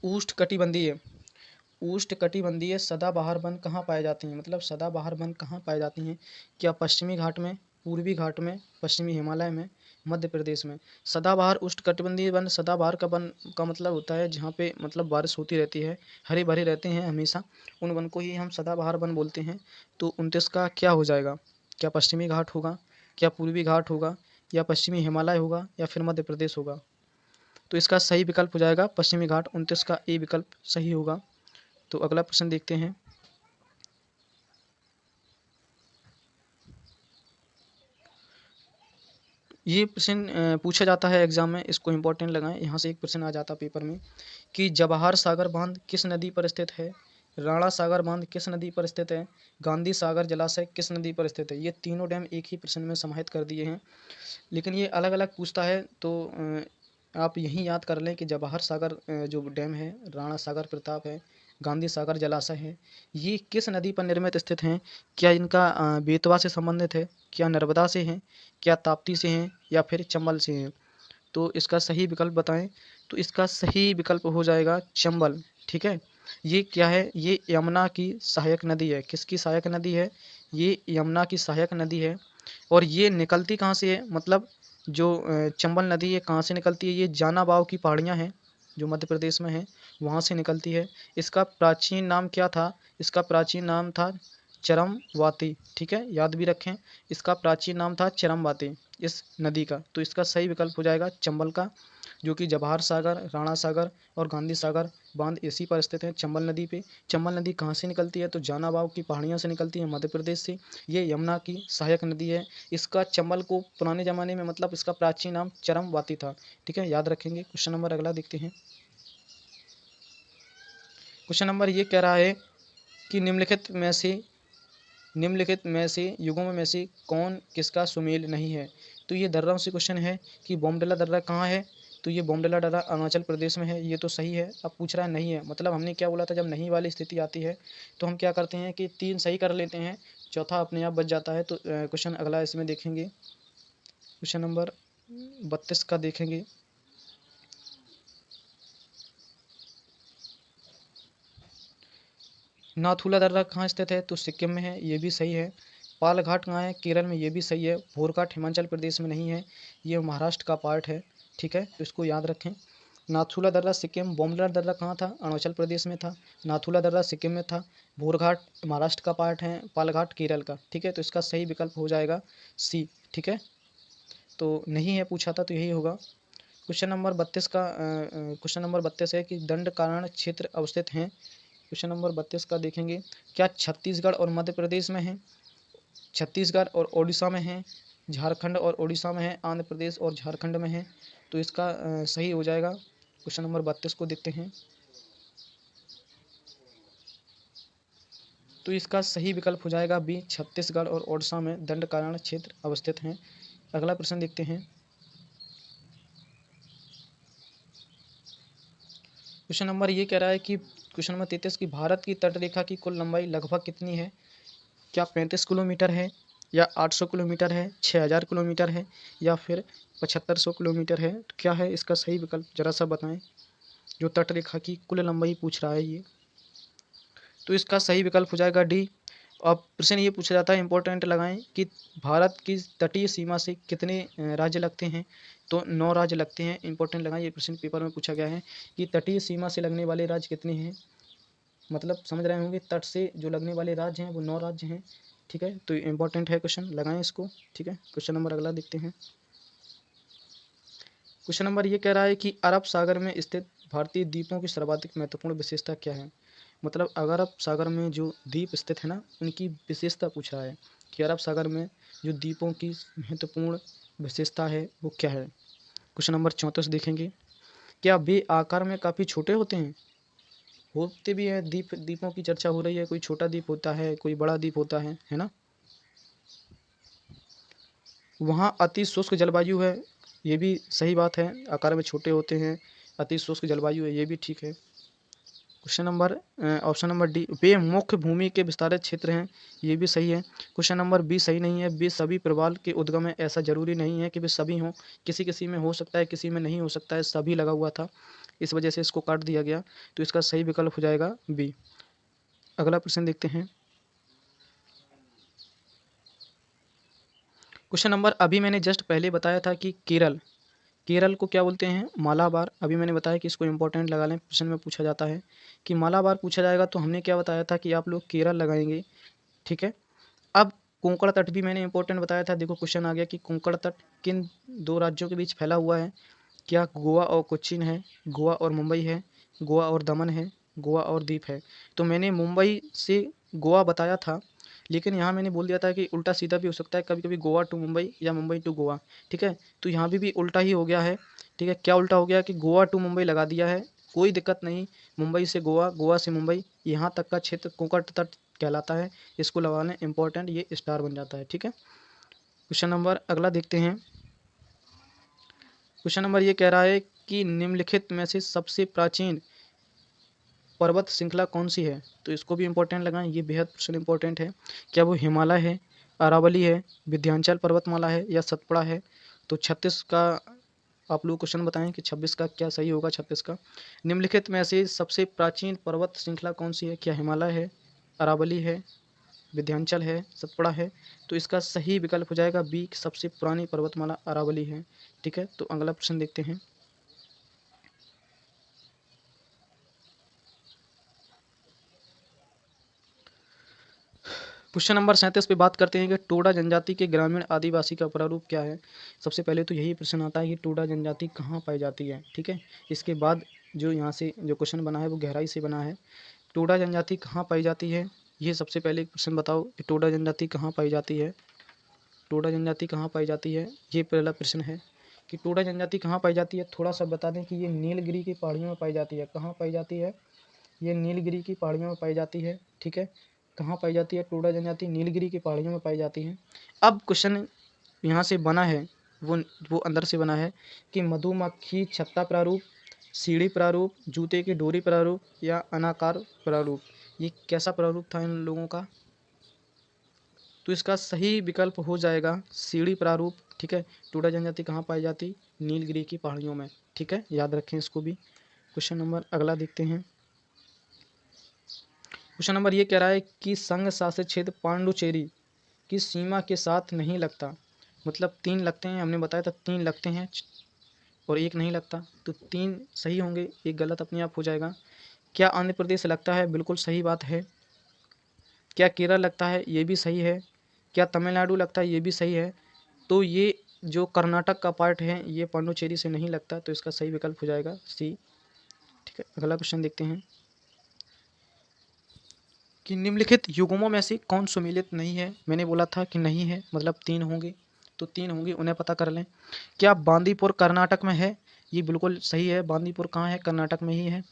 उष्णकटिबंधीय सदाबहार वन कहाँ पाए जाते हैं, मतलब सदाबहार वन कहाँ पाए जाते हैं? क्या पश्चिमी घाट में, पूर्वी घाट में, पश्चिमी हिमालय में, मध्य प्रदेश में? सदाबहार उष्णकटिबंधीय वन, सदाबहार का वन का मतलब होता है जहाँ पे मतलब बारिश होती रहती है, हरे भरे रहते हैं हमेशा, उन वन को ही हम सदाबहार वन बोलते हैं। तो 29 का क्या हो जाएगा? क्या पश्चिमी घाट होगा, क्या पूर्वी घाट होगा, या पश्चिमी हिमालय होगा, या फिर मध्य प्रदेश होगा? तो इसका सही विकल्प हो जाएगा पश्चिमी घाट। 29 का ए विकल्प सही होगा। तो अगला प्रश्न देखते हैं। ये प्रश्न पूछा जाता है एग्जाम में, इसको इंपॉर्टेंट लगाएं, यहाँ से एक प्रश्न आ जाता पेपर में कि जवाहर सागर बांध किस नदी पर स्थित है, राणा सागर बांध किस नदी पर स्थित है, गांधी सागर जलाशय किस नदी पर स्थित है? ये तीनों डैम एक ही प्रश्न में समाहित कर दिए हैं, लेकिन ये अलग अलग पूछता है, तो आप यही याद कर लें कि जवाहर सागर जो डैम है, राणा सागर प्रताप है, गांधी सागर जलाशय है, ये किस नदी पर निर्मित स्थित हैं? क्या इनका बेतवा से संबंधित है, क्या नर्मदा से हैं, क्या ताप्ती से हैं, या फिर चंबल से हैं? तो इसका सही विकल्प बताएं। तो इसका सही विकल्प हो जाएगा चंबल, ठीक है। ये क्या है? ये यमुना की सहायक नदी है। किसकी सहायक नदी है? ये यमुना की सहायक नदी है। और ये निकलती कहाँ से है, मतलब जो चंबल नदी ये कहाँ से निकलती है? ये जानाबाव की पहाड़ियाँ हैं जो मध्य प्रदेश में है, वहाँ से निकलती है। इसका प्राचीन नाम क्या था? इसका प्राचीन नाम था चरमवाती, ठीक है, याद भी रखें, इसका प्राचीन नाम था चरमवाती इस नदी का। तो इसका सही विकल्प हो जाएगा चंबल का, जो कि जवाहर सागर, राणा सागर और गांधी सागर बांध इसी पर स्थित है, चंबल नदी पे। चंबल नदी कहाँ से निकलती है? तो जानाबाव की पहाड़ियों से निकलती है, मध्य प्रदेश से। ये यमुना की सहायक नदी है। इसका चंबल को पुराने ज़माने में मतलब इसका प्राचीन नाम चरमवाती था। ठीक है, याद रखेंगे। क्वेश्चन नंबर अगला देखते हैं। क्वेश्चन नंबर ये कह रहा है कि निम्नलिखित में से युगों में से कौन किसका सुमेल नहीं है? तो ये दर्राओं से क्वेश्चन है कि बोमडिला दर्रा कहाँ है? तो ये बोमडिला दर्रा अरुणाचल प्रदेश में है। ये तो सही है। अब पूछ रहा है नहीं है, मतलब हमने क्या बोला था, जब नहीं वाली स्थिति आती है तो हम क्या करते हैं कि 3 सही कर लेते हैं, चौथा अपने आप बच जाता है। तो क्वेश्चन अगला इसमें देखेंगे, क्वेश्चन नंबर 32 का देखेंगे। नाथुला दर्रा कहाँ स्थित है? तो सिक्किम में है, ये भी सही है। पालघाट कहाँ है? केरल में, ये भी सही है। भोरघाट हिमाचल प्रदेश में नहीं है, ये महाराष्ट्र का पार्ट है। ठीक है, तो इसको याद रखें। नाथुला दर्रा सिक्किम, बोमडिला दर्रा कहाँ था? अरुणाचल प्रदेश में था। नाथुला दर्रा सिक्किम में था। भोरघाट महाराष्ट्र का पार्ट है, पालघाट केरल का। ठीक है, तो इसका सही विकल्प हो जाएगा सी। ठीक है, तो नहीं है पूछा था तो यही होगा। क्वेश्चन नंबर 32 का क्वेश्चन नंबर 32 है कि दंडकारण्य क्षेत्र अवस्थित हैं। क्वेश्चन नंबर 32 का देखेंगे, क्या छत्तीसगढ़ और मध्य प्रदेश में है? छत्तीसगढ़ और ओडिशा में है, झारखंड और ओडिशा में है, आंध्र प्रदेश और झारखंड में है। तो इसका सही हो जाएगा। क्वेश्चन नंबर 32 को देखते हैं। तो इसका सही विकल्प हो जाएगा बी, छत्तीसगढ़ और ओडिशा में दंडकारण्य क्षेत्र अवस्थित हैं। अगला प्रश्न देखते हैं। क्वेश्चन नंबर ये कह रहा है कि क्वेश्चन नंबर 33 की भारत की तटरेखा की कुल लंबाई लगभग कितनी है? क्या 35 किलोमीटर है, या 800 किलोमीटर है, 6000 किलोमीटर है, या फिर 7500 किलोमीटर है? तो क्या है इसका सही विकल्प, ज़रा सा बताएं। जो तटरेखा की कुल लंबाई पूछ रहा है ये, तो इसका सही विकल्प हो जाएगा डी। अब प्रश्न ये पूछा जाता है, इंपॉर्टेंट लगाएं कि भारत की तटीय सीमा से कितने राज्य लगते हैं? तो 9 राज्य लगते हैं। इंपॉर्टेंट लगाएं, ये प्रश्न पेपर में पूछा गया है कि तटीय सीमा से लगने वाले राज्य कितने हैं। मतलब समझ रहे होंगे, तट से जो लगने वाले राज्य हैं वो 9 राज्य हैं। ठीक है, तो इम्पोर्टेंट है क्वेश्चन, लगाएं इसको। ठीक है, क्वेश्चन नंबर अगला देखते हैं। क्वेश्चन नंबर ये कह रहा है कि अरब सागर में स्थित भारतीय द्वीपों की सर्वाधिक महत्वपूर्ण विशेषता क्या है? मतलब अरब सागर में जो द्वीप स्थित है ना, उनकी विशेषता पूछ रहा है कि अरब सागर में जो द्वीपों की महत्वपूर्ण विशेषता है वो क्या है। क्वेश्चन नंबर 34 देखेंगे, क्या वे आकार में काफ़ी छोटे होते हैं? होते भी हैं, द्वीपों की चर्चा हो रही है, कोई छोटा द्वीप होता है, कोई बड़ा द्वीप होता है ना। वहाँ अति शुष्क जलवायु है, ये भी सही बात है। आकार में छोटे होते हैं, अति शुष्क जलवायु है, ये भी ठीक है। Question number option number D, वे मुख्य भूमि के विस्तारित क्षेत्र हैं, ये भी सही है। क्वेश्चन नंबर बी सही नहीं है। वे सभी प्रवाल के उद्गम है, ऐसा जरूरी नहीं है कि वे सभी हों, किसी किसी में हो सकता है, किसी में नहीं हो सकता है। सभी लगा हुआ था, इस वजह से इसको काट दिया गया। तो इसका सही विकल्प हो जाएगा बी। अगला प्रश्न देखते हैं। क्वेश्चन नंबर, अभी मैंने जस्ट पहले बताया था कि केरल को क्या बोलते हैं? मालाबार। अभी मैंने बताया कि इसको इंपॉर्टेंट लगा लें, प्रश्न में पूछा जाता है कि मालाबार पूछा जाएगा, तो हमने क्या बताया था कि आप लोग केरल लगाएंगे। ठीक है, अब कोंकण तट भी मैंने इंपॉर्टेंट बताया था। देखो क्वेश्चन आ गया कि कोंकण तट किन 2 राज्यों के बीच फैला हुआ है? क्या गोवा और कोचीन है, गोवा और मुंबई है, गोवा और दमन है, गोवा और दीप है? तो मैंने मुंबई से गोवा बताया था, लेकिन यहाँ मैंने बोल दिया था कि उल्टा सीधा भी हो सकता है, कभी कभी गोवा टू मुंबई या मुंबई टू गोवा। ठीक है, तो यहाँ भी उल्टा ही हो गया है। ठीक है, क्या उल्टा हो गया कि गोवा टू मुंबई लगा दिया है, कोई दिक्कत नहीं। मुंबई से गोवा, गोवा से मुंबई, यहाँ तक का क्षेत्र कोंकण तट कहलाता है। इसको लगा लें, इंपॉर्टेंट, ये स्टार बन जाता है। ठीक है, क्वेश्चन नंबर अगला देखते हैं। क्वेश्चन नंबर ये कह रहा है कि निम्नलिखित में से सबसे प्राचीन पर्वत श्रृंखला कौन सी है? तो इसको भी इंपॉर्टेंट लगाएं, ये बेहद प्रश्न इंपॉर्टेंट है। क्या वो हिमालय है, अरावली है, विंध्याचल पर्वतमाला है, या सतपुड़ा है? तो 36 का आप लोग क्वेश्चन बताएं कि 26 का क्या सही होगा। 36 का, निम्नलिखित में से सबसे प्राचीन पर्वत श्रृंखला कौन सी है? क्या हिमालय है, अरावली है, विंध्याचल है, सतपुड़ा है? तो इसका सही विकल्प हो जाएगा बी, सबसे पुरानी पर्वतमाला अरावली है। ठीक है, तो अगला प्रश्न देखते हैं। क्वेश्चन नंबर 37 पे बात करते हैं कि टोडा जनजाति के ग्रामीण आदिवासी का प्रारूप क्या है। सबसे पहले तो यही प्रश्न आता है कि टोडा जनजाति कहाँ पाई जाती है। ठीक है, इसके बाद जो यहाँ से जो क्वेश्चन बना है वो गहराई से बना है। टोडा जनजाति कहाँ पाई जाती है, ये सबसे पहले क्वेश्चन बताओ कि टोडा जनजाति कहाँ पाई जाती है। टोडा जनजाति कहाँ पाई जाती है, ये पहला प्रश्न है कि टोडा जनजाति कहाँ पाई जाती है। थोड़ा सा बता दें कि ये नीलगिरी की पहाड़ियों में पाई जाती है। कहाँ पाई जाती है, ये नीलगिरी की पहाड़ियों में पाई जाती है। ठीक है, कहाँ पाई जाती है टोडा जनजाति, नीलगिरी की पहाड़ियों में पाई जाती है। अब क्वेश्चन यहाँ से बना है वो अंदर से बना है कि मधुमक्खी छत्ता प्रारूप, सीढ़ी प्रारूप, जूते की डोरी प्रारूप या अनाकार प्रारूप, ये कैसा प्रारूप था इन लोगों का। तो इसका सही विकल्प हो जाएगा सीढ़ी प्रारूप। ठीक है, टोडा जनजाति कहाँ पाई जाती, नीलगिरी की पहाड़ियों में। ठीक है, याद रखें इसको भी। क्वेश्चन नंबर अगला देखते हैं। क्वेश्चन नंबर ये कह रहा है कि संघ शासित क्षेत्र पांडुचेरी की सीमा के साथ नहीं लगता। मतलब 3 लगते हैं, हमने बताया था 3 लगते हैं और 1 नहीं लगता, तो 3 सही होंगे, 1 गलत अपने आप हो जाएगा। क्या आंध्र प्रदेश लगता है, बिल्कुल सही बात है। क्या केरल लगता है, ये भी सही है। क्या तमिलनाडु लगता है, ये भी सही है। तो ये जो कर्नाटक का पार्ट है ये पांडुचेरी से नहीं लगता, तो इसका सही विकल्प हो जाएगा सी। ठीक है, अगला क्वेश्चन देखते हैं कि निम्नलिखित युग्मों में से कौन सुमेलित नहीं है। मैंने बोला था कि नहीं है, मतलब 3 होंगे, तो 3 होंगे, उन्हें पता कर लें। क्या बांदीपुर कर्नाटक में है, ये बिल्कुल सही है। बांदीपुर कहाँ है, कर्नाटक में ही है।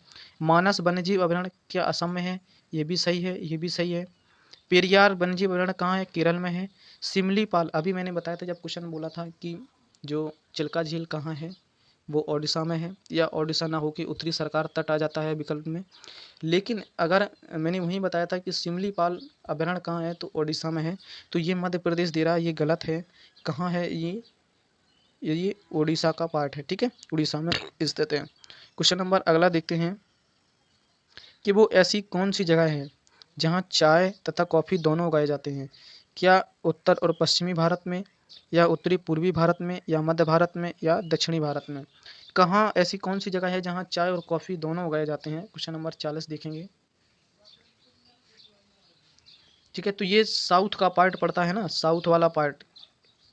मानस वन्यजीव अभयारण्य क्या असम में है, ये भी सही है, ये भी सही है। पेरियार वन्यजीव अभयारण्य कहाँ है, केरल में है। सिमलीपाल, अभी मैंने बताया था जब क्वेश्चन बोला था कि जो चिल्का झील कहाँ है, वो ओडिशा में है, या ओडिशा ना होकर उत्तरी सरकार तट आ जाता है विकल्प में। लेकिन अगर मैंने वहीं बताया था कि सिमलीपाल अभयारण्य कहाँ है, तो ओडिशा में है, तो ये मध्य प्रदेश दे रहा है, ये गलत है। कहाँ है ये ओडिशा का पार्ट है। ठीक है, उड़ीसा में स्थित है। क्वेश्चन नंबर अगला देखते हैं कि वो ऐसी कौन सी जगह है जहाँ चाय तथा कॉफ़ी दोनों उगाए जाते हैं। क्या उत्तर और पश्चिमी भारत में, या उत्तरी पूर्वी भारत में, या मध्य भारत में, या दक्षिणी भारत में। कहाँ ऐसी कौन सी जगह है जहाँ चाय और कॉफ़ी दोनों उगाए जाते हैं। क्वेश्चन नंबर 40 देखेंगे। ठीक है, तो ये साउथ का पार्ट पड़ता है ना, साउथ वाला पार्ट।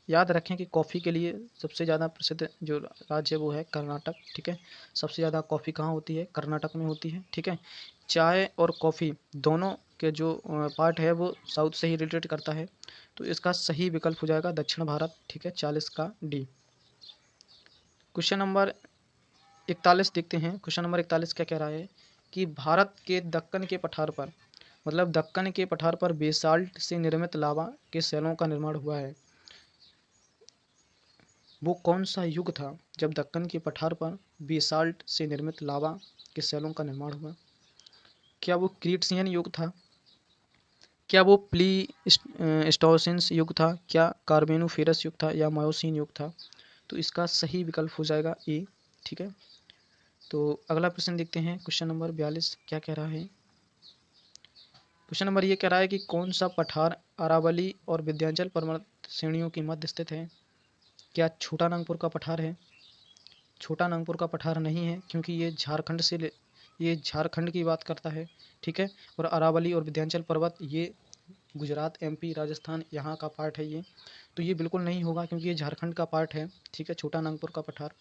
याद रखें कि कॉफ़ी के लिए सबसे ज़्यादा प्रसिद्ध जो राज्य है वो है कर्नाटक। ठीक है, सबसे ज़्यादा कॉफ़ी कहाँ होती है, कर्नाटक में होती है। ठीक है, चाय और कॉफ़ी दोनों के जो पार्ट है वो साउथ से ही रिलेटेड करता है, तो इसका सही विकल्प हो जाएगा दक्षिण भारत। ठीक है, 40 का डी। क्वेश्चन नंबर 41 देखते हैं। क्वेश्चन नंबर 41 क्या कह रहा है कि भारत के दक्कन के पठार पर, मतलब दक्कन के पठार पर बेसाल्ट से निर्मित लावा के शैलों का निर्माण हुआ है। वो कौन सा युग था जब दक्कन के पठार पर बेसाल्ट से निर्मित लावा के शैलों का निर्माण हुआ। क्या वो क्रीटशियन युग था, क्या वो स्टोसिन्स युग था, क्या कार्बोनिफेरस युग था, या मायोसीन युग था। तो इसका सही विकल्प हो जाएगा ए। ठीक है, तो अगला प्रश्न देखते हैं। क्वेश्चन नंबर 42 क्या कह रहा है। क्वेश्चन नंबर ये कह रहा है कि कौन सा पठार अरावली और विंध्याचल पर्वत श्रेणियों के मध्य स्थित है। क्या छोटा नागपुर का पठार है, छोटा नागपुर का पठार नहीं है, क्योंकि ये झारखंड की बात करता है। ठीक है, और अरावली और विंध्याचल पर्वत ये गुजरात, एमपी, राजस्थान यहाँ का पार्ट है ये, तो ये बिल्कुल नहीं होगा क्योंकि ये झारखंड का पार्ट है। ठीक है, छोटा नागपुर का पठार।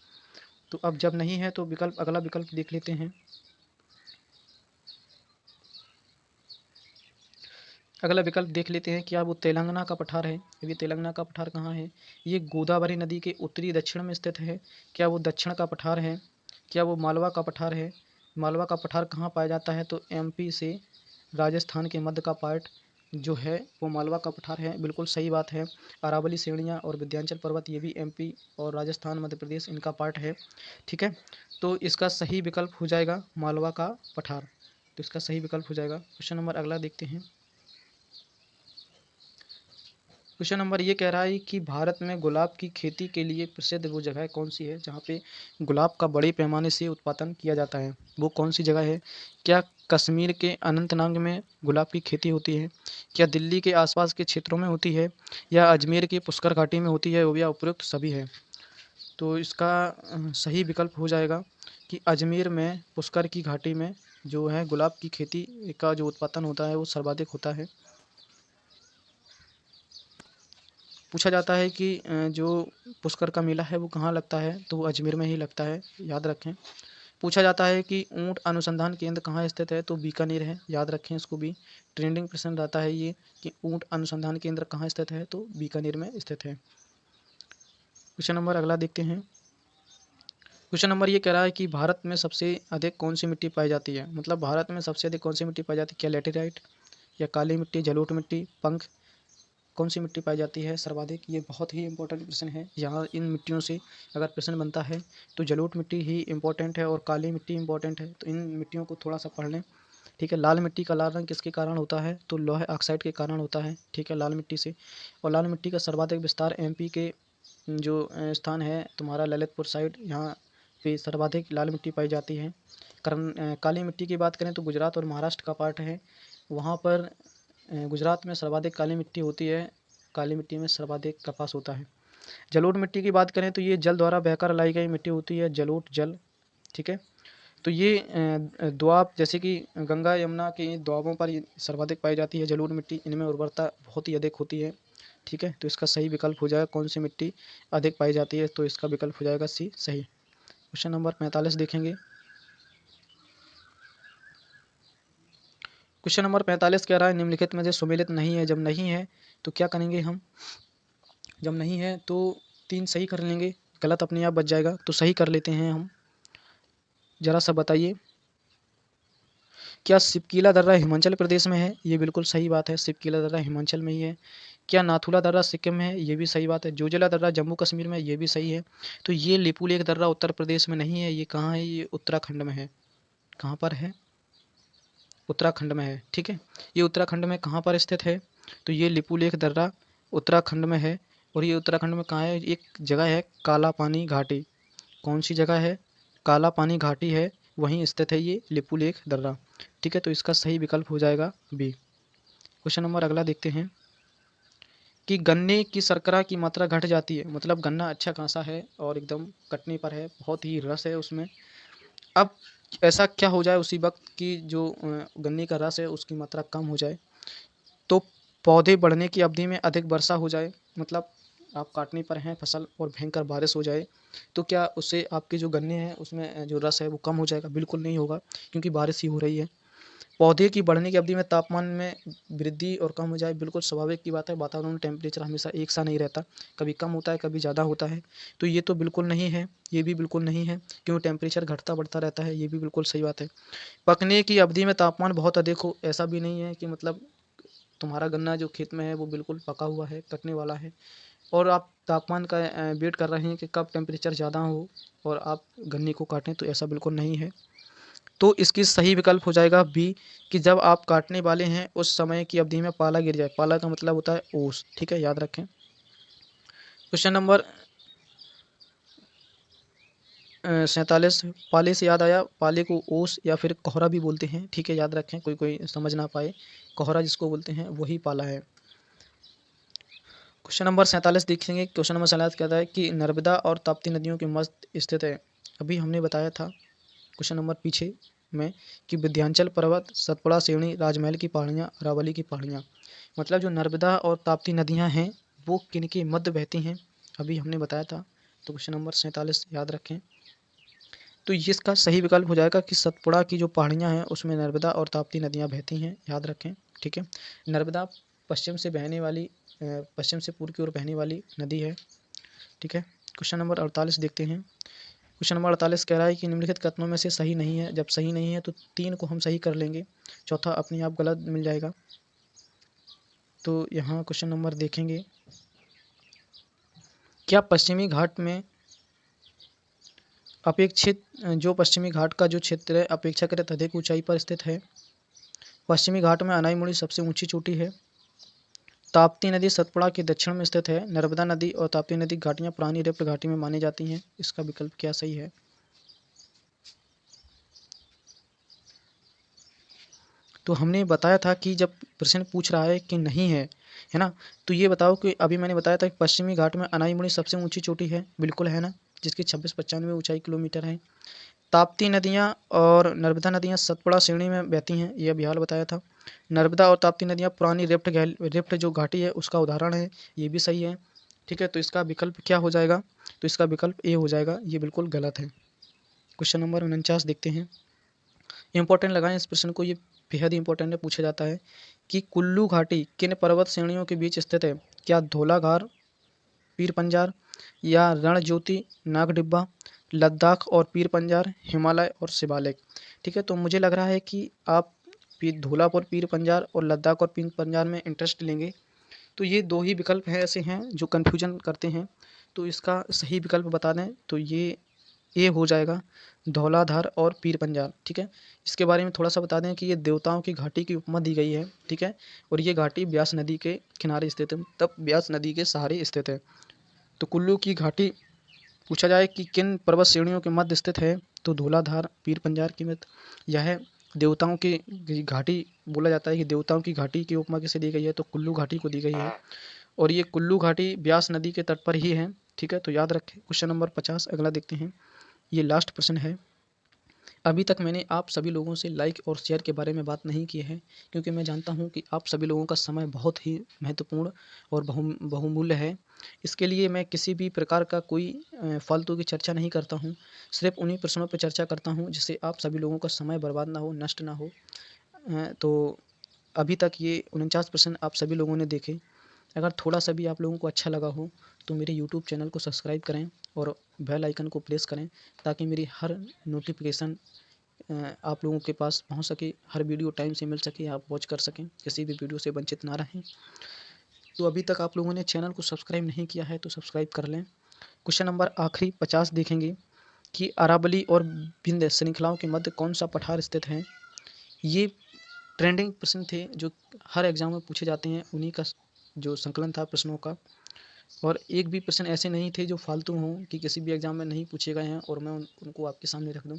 तो अब जब नहीं है तो अगला विकल्प देख लेते हैं। अगला विकल्प देख लेते हैं, क्या वो तेलंगाना का पठार है। ये तेलंगाना का पठार कहाँ है, ये गोदावरी नदी के उत्तरी दक्षिण में स्थित है। क्या वो दक्षिण का पठार है, क्या वो मालवा का पठार है। मालवा का पठार कहाँ पाया जाता है, तो एमपी से राजस्थान के मध्य का पार्ट जो है वो मालवा का पठार है। बिल्कुल सही बात है। अरावली श्रेणियाँ और विंध्याचल पर्वत ये भी एमपी और राजस्थान, मध्य प्रदेश इनका पार्ट है। ठीक है, तो इसका सही विकल्प हो जाएगा मालवा का पठार, तो इसका सही विकल्प हो जाएगा। क्वेश्चन नंबर अगला देखते हैं। क्वेश्चन नंबर ये कह रहा है कि भारत में गुलाब की खेती के लिए प्रसिद्ध वो जगह कौन सी है जहाँ पे गुलाब का बड़े पैमाने से उत्पादन किया जाता है। वो कौन सी जगह है। क्या कश्मीर के अनंतनाग में गुलाब की खेती होती है, क्या दिल्ली के आसपास के क्षेत्रों में होती है, या अजमेर की पुष्कर घाटी में होती है, या उपयुक्त सभी है। तो इसका सही विकल्प हो जाएगा कि अजमेर में पुष्कर की घाटी में जो है गुलाब की खेती का जो उत्पादन होता है वो सर्वाधिक होता है। पूछा जाता है कि जो पुष्कर का मेला है वो कहाँ लगता है, तो वो अजमेर में ही लगता है, याद रखें। पूछा जाता है कि ऊँट अनुसंधान केंद्र कहाँ स्थित है, तो बीकानेर है, याद रखें इसको भी। ट्रेंडिंग प्रश्न रहता है ये कि ऊँट अनुसंधान केंद्र कहाँ स्थित है, तो बीकानेर में स्थित है। क्वेश्चन नंबर अगला देखते हैं। क्वेश्चन नंबर ये कह रहा है कि भारत में सबसे अधिक कौन सी मिट्टी पाई जाती है, मतलब भारत में सबसे अधिक कौन सी मिट्टी पाई जाती है, क्या लैटेराइट या काली मिट्टी, जलोढ़ मिट्टी, पंख, कौन सी मिट्टी पाई जाती है सर्वाधिक? ये बहुत ही इंपॉर्टेंट प्रश्न है। यहाँ इन मिट्टियों से अगर प्रश्न बनता है तो जलोढ़ मिट्टी ही इंपॉर्टेंट है और काली मिट्टी इंपॉर्टेंट है, तो इन मिट्टियों को थोड़ा सा पढ़ लें। ठीक है, लाल मिट्टी का लाल रंग किसके कारण होता है, तो लोहे ऑक्साइड के कारण होता है। ठीक है, लाल मिट्टी से। और लाल मिट्टी का सर्वाधिक विस्तार एमपी के जो स्थान है तुम्हारा ललितपुर साइड, यहाँ पे सर्वाधिक लाल मिट्टी पाई जाती है। काली मिट्टी की बात करें तो गुजरात और महाराष्ट्र का पार्ट है, वहाँ पर गुजरात में सर्वाधिक काली मिट्टी होती है, काली मिट्टी में सर्वाधिक कपास होता है। जलोढ़ मिट्टी की बात करें तो ये जल द्वारा बहकर लाई गई मिट्टी होती है, जलोढ़ जल। ठीक है, तो ये दोआब जैसे कि गंगा यमुना के दोआबों पर ये सर्वाधिक पाई जाती है जलोढ़ मिट्टी, इनमें उर्वरता बहुत ही अधिक होती है। ठीक है, तो इसका सही विकल्प हो जाएगा कौन सी मिट्टी अधिक पाई जाती है, तो इसका विकल्प हो जाएगा सी सही। क्वेश्चन नंबर 45 देखेंगे। क्वेश्चन नंबर 45 कह रहा है निम्नलिखित में से सुमेलित नहीं है, जब नहीं है तो क्या करेंगे हम, जब नहीं है तो 3 सही कर लेंगे, गलत अपने आप बच जाएगा, तो सही कर लेते हैं हम। ज़रा सा बताइए, क्या सिपकीला दर्रा हिमाचल प्रदेश में है, ये बिल्कुल सही बात है, सिपकीला दर्रा हिमाचल में ही है। क्या नाथुला दर्रा सिक्किम में है, ये भी सही बात है। जोजिला दर्रा जम्मू कश्मीर में है, ये भी सही है। तो ये लिपुलेख दर्रा उत्तर प्रदेश में नहीं है, ये कहाँ है, ये उत्तराखंड में है। कहाँ पर है, उत्तराखंड में है। ठीक है, ये उत्तराखंड में कहाँ पर स्थित है, तो ये लिपुलेख दर्रा उत्तराखंड में है। और ये उत्तराखंड में कहाँ है, एक जगह है काला पानी घाटी, कौन सी जगह है, काला पानी घाटी है, वहीं स्थित है ये लिपुलेख दर्रा। ठीक है, तो इसका सही विकल्प हो जाएगा बी। क्वेश्चन नंबर अगला देखते हैं कि गन्ने की शर्करा की मात्रा घट जाती है, मतलब गन्ना अच्छा खासा है और एकदम कटने पर है, बहुत ही रस है उसमें। अब ऐसा क्या हो जाए उसी वक्त कि जो गन्ने का रस है उसकी मात्रा कम हो जाए, तो पौधे बढ़ने की अवधि में अधिक वर्षा हो जाए, मतलब आप काटने पर हैं फसल और भयंकर बारिश हो जाए, तो क्या उससे आपके जो गन्ने हैं उसमें जो रस है वो कम हो जाएगा? बिल्कुल नहीं होगा, क्योंकि बारिश ही हो रही है। पौधे की बढ़ने की अवधि में तापमान में वृद्धि और कम हो जाए, बिल्कुल स्वाभाविक की बात है, वातावरण टेम्परेचर हमेशा एक सा नहीं रहता, कभी कम होता है कभी ज़्यादा होता है, तो ये तो बिल्कुल नहीं है, ये भी बिल्कुल नहीं है, क्यों टेम्परेचर घटता बढ़ता रहता है, ये भी बिल्कुल सही बात है। पकने की अवधि में तापमान बहुत अधिक हो, ऐसा भी नहीं है कि मतलब तुम्हारा गन्ना जो खेत में है वो बिल्कुल पका हुआ है, कटने वाला है, और आप तापमान का वेट कर रहे हैं कि कब टेम्परेचर ज़्यादा हो और आप गन्ने को काटें, तो ऐसा बिल्कुल नहीं है। तो इसकी सही विकल्प हो जाएगा बी, कि जब आप काटने वाले हैं उस समय की अवधि में पाला गिर जाए, पाला का मतलब होता है ओस। ठीक है, याद रखें। क्वेश्चन नंबर 47, पाले से याद आया, पाले को ओस या फिर कोहरा भी बोलते हैं। ठीक है, याद रखें, कोई कोई समझ ना पाए, कोहरा जिसको बोलते हैं वही पाला है। क्वेश्चन नंबर 47 देखेंगे। क्वेश्चन नंबर 47 कहता है कि नर्मदा और ताप्ती नदियों के मध्य स्थित है। अभी हमने बताया था क्वेश्चन नंबर पीछे में कि विंध्याचल पर्वत, सतपुड़ा श्रेणी, राजमहल की पहाड़ियाँ, अरावली की पहाड़ियाँ, मतलब जो नर्मदा और ताप्ती नदियाँ हैं वो किनके मध्य बहती हैं, अभी हमने बताया था। तो क्वेश्चन नंबर 47 याद रखें, तो इसका सही विकल्प हो जाएगा कि सतपुड़ा की जो पहाड़ियाँ हैं उसमें नर्मदा और ताप्ती नदियाँ बहती हैं, याद रखें। ठीक है, नर्मदा पश्चिम से बहने वाली पश्चिम से पूर्व की ओर बहने वाली नदी है। ठीक है, क्वेश्चन नंबर 48 देखते हैं। क्वेश्चन नंबर 48 कह रहा है कि निम्नलिखित कथनों में से सही नहीं है, जब सही नहीं है तो 3 को हम सही कर लेंगे, चौथा अपने आप गलत मिल जाएगा। तो यहाँ क्वेश्चन नंबर देखेंगे, क्या पश्चिमी घाट में अपेक्षित जो पश्चिमी घाट का जो क्षेत्र है अपेक्षाकृत अधिक ऊंचाई पर स्थित है? पश्चिमी घाट में अनाईमुड़ी सबसे ऊंची चोटी है। ताप्ती नदी सतपुड़ा के दक्षिण में स्थित है। नर्मदा नदी और ताप्ती नदी घाटियाँ पुरानी रिफ्ट घाटी में मानी जाती हैं। इसका विकल्प क्या सही है? तो हमने बताया था कि जब प्रश्न पूछ रहा है कि नहीं है ना, तो ये बताओ कि अभी मैंने बताया था कि पश्चिमी घाट में अनाईमुड़ी सबसे ऊंची चोटी है, बिल्कुल है ना, जिसकी 2695 ऊंचाई किलोमीटर है। ताप्ती नदियाँ और नर्मदा नदियाँ सतपुड़ा श्रेणी में बहती हैं, ये अभी हाल बताया था। नर्मदा और ताप्ती नदियाँ पुरानी रिफ्ट जो घाटी है उसका उदाहरण है, ये भी सही है। ठीक है, तो इसका विकल्प क्या हो जाएगा? तो इसका विकल्प ए हो जाएगा, ये बिल्कुल गलत है। क्वेश्चन नंबर 49 देखते हैं। इंपॉर्टेंट लगाएं इस प्रश्न को, ये बेहद इंपॉर्टेंट है, पूछा जाता है कि कुल्लू घाटी किन पर्वत श्रेणियों के बीच स्थित है? क्या धौलाधार, पीर पंजार या रणज्योति, नागडिब्बा, लद्दाख और पीर पंजार, हिमालय और शिवालिक। ठीक है, तो मुझे लग रहा है कि आप धौलापुर, पीर पंजार और लद्दाख और पीर पंजार में इंटरेस्ट लेंगे। तो ये दो ही विकल्प हैं ऐसे हैं जो कन्फ्यूजन करते हैं, तो इसका सही विकल्प बता दें तो ये ए हो जाएगा, धौलाधार और पीर पंजाल। ठीक है, इसके बारे में थोड़ा सा बता दें कि ये देवताओं की घाटी की उपमा दी गई है। ठीक है, और ये घाटी ब्यास नदी के किनारे स्थित है, तब ब्यास नदी के सहारे स्थित है। तो कुल्लू की घाटी पूछा जाए कि किन पर्वत श्रेणियों के मध्य स्थित है, तो धौलाधार, पीर पंजाल की मध्य। यह देवताओं की घाटी बोला जाता है कि देवताओं की घाटी की उपमा किसे दी गई है, तो कुल्लू घाटी को दी गई है, और ये कुल्लू घाटी ब्यास नदी के तट पर ही है। ठीक है, तो याद रखें। क्वेश्चन नंबर 50 अगला देखते हैं, ये लास्ट प्रश्न है। अभी तक मैंने आप सभी लोगों से लाइक और शेयर के बारे में बात नहीं की है, क्योंकि मैं जानता हूं कि आप सभी लोगों का समय बहुत ही महत्वपूर्ण और बहुमूल्य है। इसके लिए मैं किसी भी प्रकार का कोई फालतू की चर्चा नहीं करता हूं, सिर्फ उन्हीं प्रश्नों पर चर्चा करता हूं जिससे आप सभी लोगों का समय बर्बाद ना हो, नष्ट ना हो। तो अभी तक ये 49 प्रश्न आप सभी लोगों ने देखे। अगर थोड़ा सा भी आप लोगों को अच्छा लगा हो तो मेरे यूट्यूब चैनल को सब्सक्राइब करें और बेल आइकन को प्रेस करें, ताकि मेरी हर नोटिफिकेशन आप लोगों के पास पहुंच सके, हर वीडियो टाइम से मिल सके, आप वॉच कर सकें, किसी भी वीडियो से वंचित ना रहें। तो अभी तक आप लोगों ने चैनल को सब्सक्राइब नहीं किया है तो सब्सक्राइब कर लें। क्वेश्चन नंबर आखिरी 50 देखेंगे कि अरावली और विंध्य श्रृंखलाओं के मध्य कौन सा पठार स्थित है। ये ट्रेंडिंग प्रश्न थे जो हर एग्जाम में पूछे जाते हैं, उन्हीं का जो संकलन था प्रश्नों का, और एक भी प्रश्न ऐसे नहीं थे जो फालतू हों कि किसी भी एग्जाम में नहीं पूछे गए हैं और मैं उनको आपके सामने रख दूं।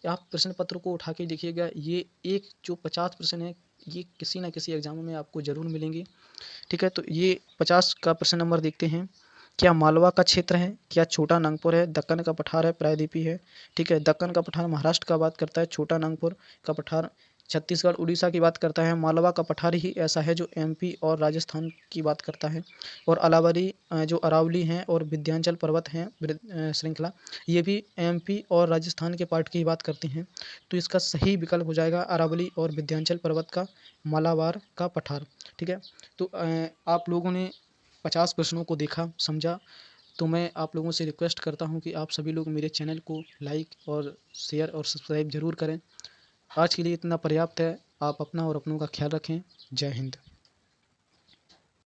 आप प्रश्न पत्र को उठा के देखिएगा, ये एक जो 50 प्रश्न है ये किसी न किसी एग्जाम में आपको ज़रूर मिलेंगे। ठीक है, तो ये 50 का प्रश्न नंबर देखते हैं। क्या मालवा का क्षेत्र है, क्या छोटा नागपुर है, दक्कन का पठार है, प्रायद्वीपी है। ठीक है, दक्कन का पठार महाराष्ट्र का बात करता है, छोटा नागपुर का पठार छत्तीसगढ़ उड़ीसा की बात करता है, मालवा का पठार ही ऐसा है जो एमपी और राजस्थान की बात करता है, और अलावरी जो अरावली हैं और विंध्याचल पर्वत हैं श्रृंखला, ये भी एमपी और राजस्थान के पार्ट की बात करते हैं। तो इसका सही विकल्प हो जाएगा अरावली और विंध्याचल पर्वत का मालाबार का पठार। ठीक है, तो आप लोगों ने 50 प्रश्नों को देखा, समझा, तो मैं आप लोगों से रिक्वेस्ट करता हूं कि आप सभी लोग मेरे चैनल को लाइक और शेयर और सब्सक्राइब ज़रूर करें। आज के लिए इतना पर्याप्त है। आप अपना और अपनों का ख्याल रखें। जय हिंद।